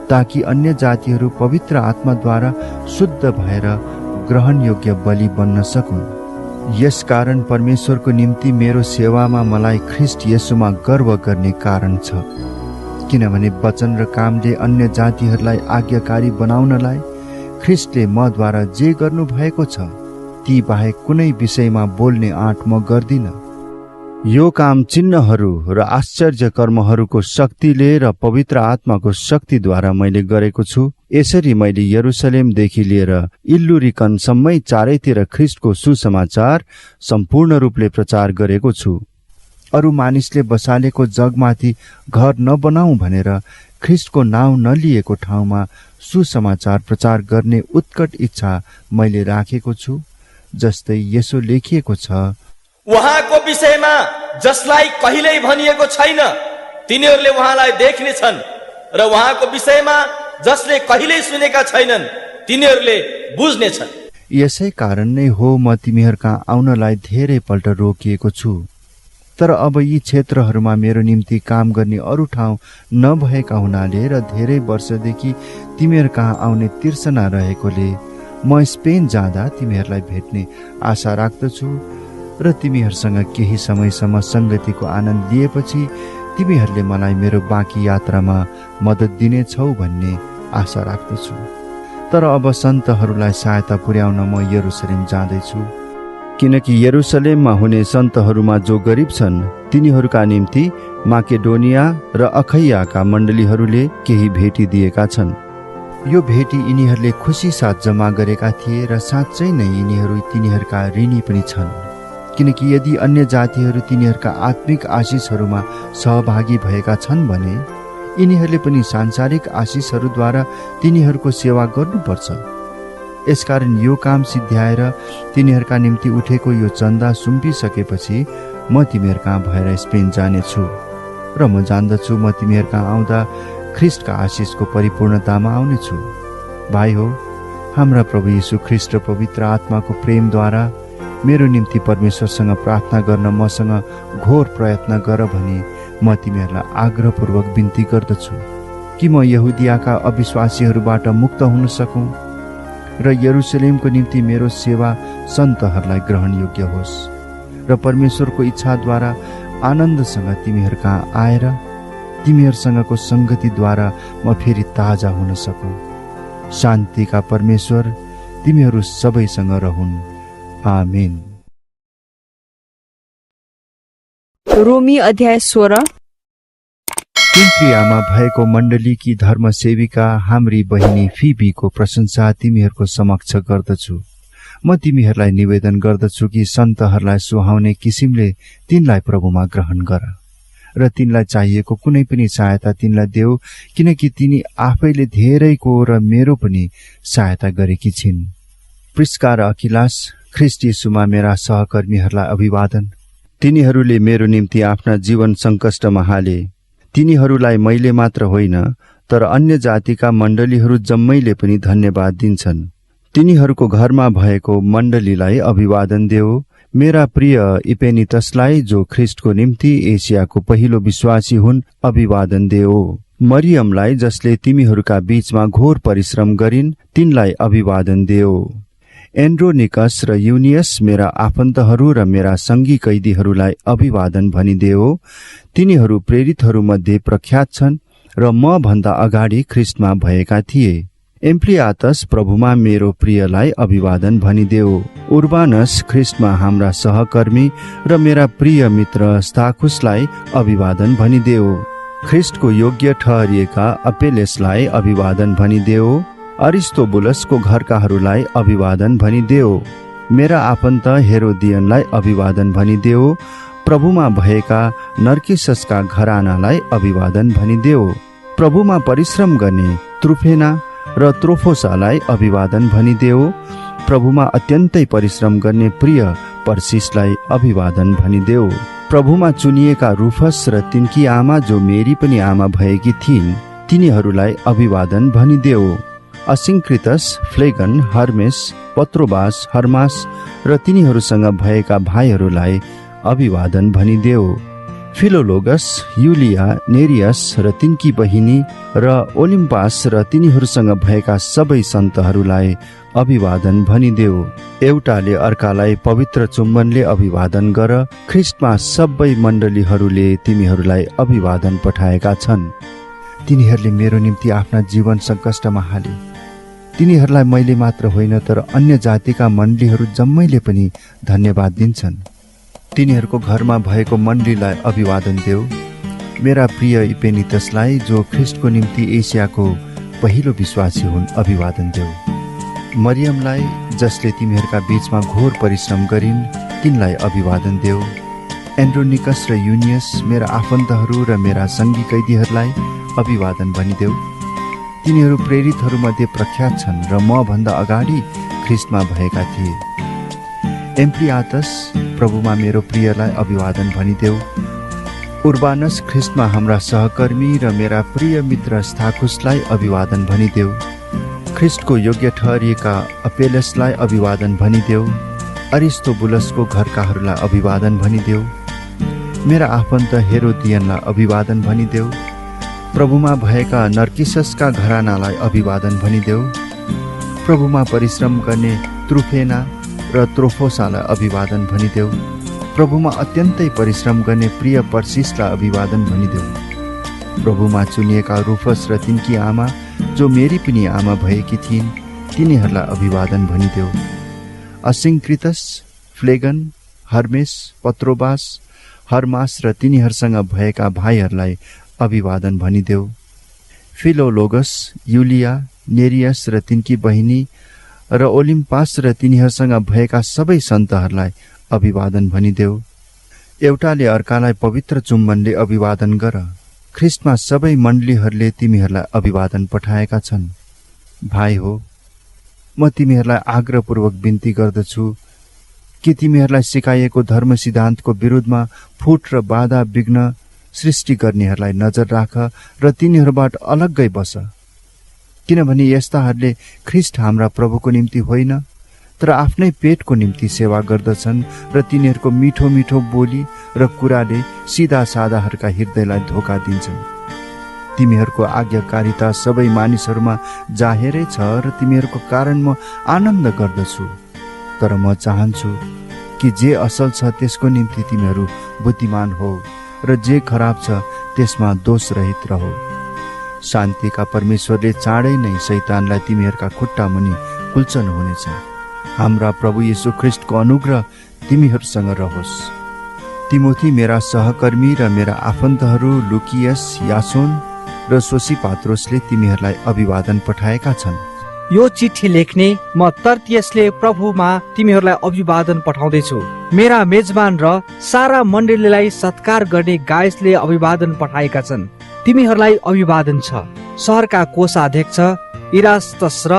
ताकि अन्य जातिहरू पवित्र आत्माद्वारा शुद्ध भएर ग्रहणयोग्य बलि बन्न सकुन्। यसकारण परमेश्वरको निम्ति मेरो सेवामा मलाई ख्रीष्ट येशूमा गर्व गर्ने कारण छ, किनभने वचन र कामले अन्य जातिहरूलाई आज्ञाकारी बनाउनलाई ख्रीष्टले मद्वारा जे गर्नु भएको छ ती बाहेक कुनै विषयमा बोल्ने आँट म गर्दिन। यो काम चिन्हहरू र आश्चर्य कर्महरूको शक्तिले र पवित्र आत्माको शक्तिद्वारा मैले गरेको छु। यसरी मैले यरुसलेमदेखि लिएर इल्लुरिकनसम्मै चारैतिर ख्रीष्टको सुसमाचार सम्पूर्ण रूपले प्रचार गरेको छु। अरू मानिसले बसालेको जगमाथि घर नबनाऊ भनेर ख्रीष्टको नाउँ नलिएको ठाउँमा सुसमाचार प्रचार गर्ने उत्कट इच्छा मैले राखेको छु। जस्तै यसो लेखिएको छ, उहाँको विषयमा जसलाई कहिल्यै भनिएको छैन तिनीहरूले उहाँलाई देख्नेछन्, र उहाँको विषयमा जसले कहिल्यै सुनेका छैनन् तिनीहरूले बुझ्नेछन्। यसै कारण नै हो म तिमीहरूका आउनलाई धेरै पल्ट रोकिएको छु। तर अब यी क्षेत्रहरूमा मेरो निम्ति काम गर्ने अरू ठाउँ नभएका हुनाले र धेरै वर्षदेखि तिमीहरू कहाँ आउने तिर्सना रहेकोले म स्पेन जाँदा तिमीहरूलाई भेट्ने आशा राख्दछु र तिमीहरूसँग केही समयसम्म सङ्गतिको आनन्द लिएपछि तिमीहरूले मलाई मेरो बाँकी यात्रामा मद्दत दिनेछौ भन्ने आशा राख्दछु। तर अब सन्तहरूलाई सहायता पुर्याउन म यरुसलेम जाँदैछु, किनकि यरुसलेममा हुने सन्तहरूमा जो गरिब छन् तिनीहरूका निम्ति माकेडोनिया र अखैयाका मण्डलीहरूले केही भेटी दिएका छन्। यो भेटी यिनीहरूले खुसी साथ जम्मा गरेका थिए र साँच्चै नै यिनीहरू तिनीहरूका ऋणी पनि छन्, किनकि यदि अन्य जातिहरू तिनीहरूका आत्मिक आशिषहरूमा सहभागी भएका छन् भने यिनीहरूले पनि सांसारिक आशिषहरूद्वारा तिनीहरूको सेवा गर्नुपर्छ। यसकारण यो काम सिद्ध्याएर तिनीहरूका निम्ति उठेको यो चन्दा सुम्पिसकेपछि म तिमीहरूका भएर स्पेन जानेछु र म जान्दछु म तिमीहरूका आउँदा ख्रीष्टका आशिषको परिपूर्णतामा आउनेछु। भाइ हो, हाम्रा प्रभु यीशु ख्रीष्ट र पवित्र आत्माको प्रेमद्वारा मेरो निम्ति परमेश्वरसँग प्रार्थना गर्न मसँग घोर प्रयत्न गर भनी म तिमीहरूलाई आग्रहपूर्वक बिन्ती गर्दछु कि म यहुदियाका अविश्वासीहरूबाट मुक्त हुन सकूँ र यरुसलेमको निम्ति मेरो सेवा सन्तहरूलाई ग्रहणयोग्य होस् र परमेश्वरको इच्छाद्वारा आनन्दसँग तिमीहरू कहाँ आएर तिमीहरूसँगको सङ्गतिद्वारा म फेरि ताजा हुन सकूँ। शान्तिका परमेश्वर तिमीहरू सबैसँग रहून्। आमेन। रोमी अध्याय 16। किन्क्रियामा भएको मण्डलीकी धर्मसेविका हाम्री बहिनी फिबीको प्रशंसा तिमीहरूको समक्ष गर्दछु। म तिमीहरूलाई निवेदन गर्दछु कि सन्तहरूलाई सुहाउने किसिमले तिनलाई प्रभुमा ग्रहण गर र तिनलाई चाहिएको कुनै पनि सहायता तिनलाई देऊ, किनकि तिनी आफैले धेरैको र मेरो पनि सहायता गरेकी छिन्। प्रिस्का र अकिलास ख्रिस्ट यीशुमा मेरा सहकर्मीहरूलाई अभिवादन। तिनीहरूले मेरो निम्ति आफ्ना जीवन सङ्कष्टमा हाले। तिनीहरूलाई मैले मात्र होइन तर अन्य जातिका मण्डलीहरू जम्मैले पनि धन्यवाद दिन्छन्। तिनीहरूको घरमा भएको मण्डलीलाई अभिवादन देऊ। मेरा प्रिय इपेनितसलाई जो ख्रिस्टको निम्ति एसियाको पहिलो विश्वासी हुन् अभिवादन देऊ। मरियमलाई जसले तिमीहरूका बीचमा घोर परिश्रम गरिन् तिनलाई अभिवादन देऊ। एन्ड्रोनिकस र युनियस मेरा आफन्तहरू र मेरा सङ्गी कैदीहरूलाई अभिवादन भनिदेऊ। तिनीहरू प्रेरितहरू मध्ये प्रख्यात छन् र म भन्दा अगाडि ख्रिस्टमा भएका थिए। एम्प्लियातस प्रभुमा मेरो प्रियलाई अभिवादन भनिदेऊ। उर्बानस ख्रिस्टमा हाम्रा सहकर्मी र मेरा प्रिय मित्र स्ताखुसलाई अभिवादन भनिदेऊ। ख्रिस्टको योग्य ठहरिएका अपेलेसलाई अभिवादन भनिदेऊ। अरिस्तोबुलसको घरकाहरूलाई अभिवादन भनिदेऊ। मेरा आफन्त हेरोदियनलाई अभिवादन भनिदेऊ। प्रभुमा भएका नर्किससका घरानालाई अभिवादन भनिदेऊ। प्रभुमा परिश्रम गर्ने त्रुफेना र त्रोफोसालाई अभिवादन भनिदेऊ। प्रभुमा अत्यन्तै परिश्रम गर्ने प्रिय पर्सिसलाई अभिवादन भनिदेऊ। प्रभुमा चुनिएका रुफस र तिनकी आमा जो मेरी पनि आमा भएकी थिइन् तिनीहरूलाई अभिवादन भनिदेऊ। असिंक्रितस, फ्लेगन, हर्मेस, पत्रोबास, हर्मास र तिनीहरूसँग भएका भाइहरूलाई अभिवादन भनिदेऊ। फिलोलोगस, युलिया, नेरियस र तिनकी बहिनी र ओलिम्पास र तिनीहरूसँग भएका सबै सन्तहरूलाई अभिवादन भनिदेऊ। एउटाले अर्कालाई पवित्र चुम्बनले अभिवादन गर। ख्रिस्टमा सबै मण्डलीहरूले तिमीहरूलाई अभिवादन पठाएका छन्। तिनीहरूले मेरो निम्ति आफ्ना जीवन सङ्कष्टमा हाले। तिनीहरूलाई मैले मात्र होइन तर अन्य जातिका मण्डलीहरू जम्मैले पनि धन्यवाद दिन्छन्। तिनीहरूको घरमा भएको मण्डलीलाई अभिवादन देऊ। मेरा प्रिय इपेनितसलाई जो ख्रिस्टको निम्ति एसियाको पहिलो विश्वासी हुन् अभिवादन देऊ। मरियमलाई जसले तिमीहरूका बीचमा घोर परिश्रम गरिन् तिनलाई अभिवादन देऊ। एन्ड्रोनिकस र युनियस मेरा आफन्तहरू र मेरा सङ्गी कैदीहरूलाई अभिवादन भनिदेऊ। तिनीहरू प्रेरितहरूमध्ये प्रख्यात छन् र म भन्दा अगाडि ख्रिस्टमा भएका थिए। एम्प्लियातस प्रभुमा मेरो प्रियलाई अभिवादन भनिदेऊ। उर्बानस ख्रिस्टमा हाम्रा सहकर्मी र मेरा प्रिय मित्र स्ताखुसलाई अभिवादन भनिदेऊ। ख्रिस्टको योग्य ठहरिएका अपेलेसलाई अभिवादन भनिदेऊ। अरिस्तोबुलसको घरकाहरूलाई अभिवादन भनिदेऊ। मेरा आफन्त हेरोदियनलाई अभिवादन भनिदेऊ। प्रभुमा भएका नर्किससका घरानालाई अभिवादन भनिदेऊ। प्रभुमा परिश्रम गर्ने त्रुफेना र त्रोफोसालाई अभिवादन भनिदेऊ। प्रभुमा अत्यन्तै परिश्रम गर्ने प्रिय पर्सिसलाई अभिवादन भनिदेऊ। प्रभुमा चुनिएका रुफस र तिनकी आमा जो मेरी पनि आमा भएकी थिइन् तिनीहरूलाई अभिवादन भनिदेऊ। असिंक्रितस, फ्लेगन, हर्मेस, पत्रोबास, हर्मास र तिनीहरूसँग भएका भाइहरूलाई अभिवादन भनिदेऊ। फिलोलोगस, युलिया, नेरियस र तिनकी बहिनी र ओलिम्पास र तिनीहरूसँग भएका सबै सन्तहरूलाई अभिवादन भनिदेऊ। एउटाले अर्कालाई पवित्र चुम्बनले अभिवादन गर। ख्रिस्टमा सबै मण्डलीहरूले तिमीहरूलाई अभिवादन पठाएका छन्। भाइ हो, म तिमीहरूलाई आग्रहपूर्वक बिन्ती गर्दछु कि तिमीहरूलाई सिकाइएको धर्म सिद्धान्तको विरुद्धमा फुट र बाधा विघ्न सृष्टि गर्नेहरूलाई नजर राख र तिनीहरूबाट अलग्गै बस। किनभने यस्ताहरूले ख्रिस्ट हाम्रा प्रभुको निम्ति होइन तर आफ्नै पेटको निम्ति सेवा गर्दछन् र तिनीहरूको मिठो मिठो बोली र कुराले सिधा साधाहरूका हृदयलाई धोका दिन्छन्। तिमीहरूको आज्ञाकारिता सबै मानिसहरूमा जाहेरै छ र तिमीहरूको कारण म आनन्द गर्दछु। तर म चाहन्छु कि जे असल छ त्यसको निम्ति तिमीहरू बुद्धिमान हो र जे खराब छ त्यसमा दोष रहित रहो। शान्तिका परमेश्वरले चाँडै नै शैतानलाई तिमीहरूका खुट्टा मुनि कुल्चन हुनेछ। हाम्रा प्रभु येशू ख्रिस्टको अनुग्रह तिमीहरूसँग रहोस्। तिमोथी मेरा सहकर्मी र मेरा आफन्तहरू लुकियस, यासोन र सोसिपात्रोसले तिमीहरूलाई अभिवादन पठाएका छन्। यो चिठी लेख्ने म तर्तियसले प्रभुमा तिमीहरूलाई अभिवादन पठाउँदैछु। मेरा मेजबान र सारा मण्डलीलाई सत्कार गर्ने गायसले अभिवादन पठाएका छन्। तिमीहरूलाई अभिवादन छ। सहरका कोषाध्यक्ष इरास्तस र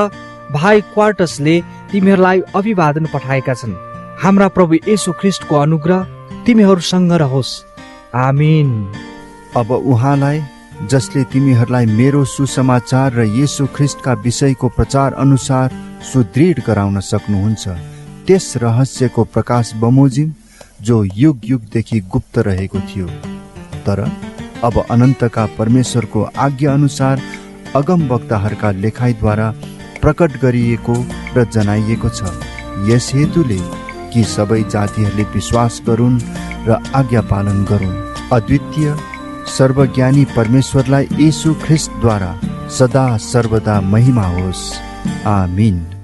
भाइ क्वार्टसले तिमीहरूलाई अभिवादन पठाएका छन्। हाम्रा प्रभु येशू ख्रिस्टको अनुग्रह तिमीहरूसँग रहोस्। आमीन। अब उहाँलाई जसले तिमीहरूलाई मेरो सुसमाचार र येशू ख्रिस्टका विषयको प्रचार अनुसार सुदृढ गराउन सक्नुहुन्छ, त्यस रहस्यको प्रकाश बमोजिम जो युग युगदेखि गुप्त रहेको थियो, तर अब अनन्तका परमेश्वरको आज्ञा अनुसार अगमवक्ताहरूका लेखाइद्वारा प्रकट गरिएको र जनाइएको छ। यस हेतुले कि सबै जातिहरूले विश्वास गरून् र आज्ञा पालन गरून्। अद्वितीय सर्वज्ञानी परमेश्वरलाई येशू ख्रिस्टद्वारा सदा सर्वदा महिमा होस्। आमीन।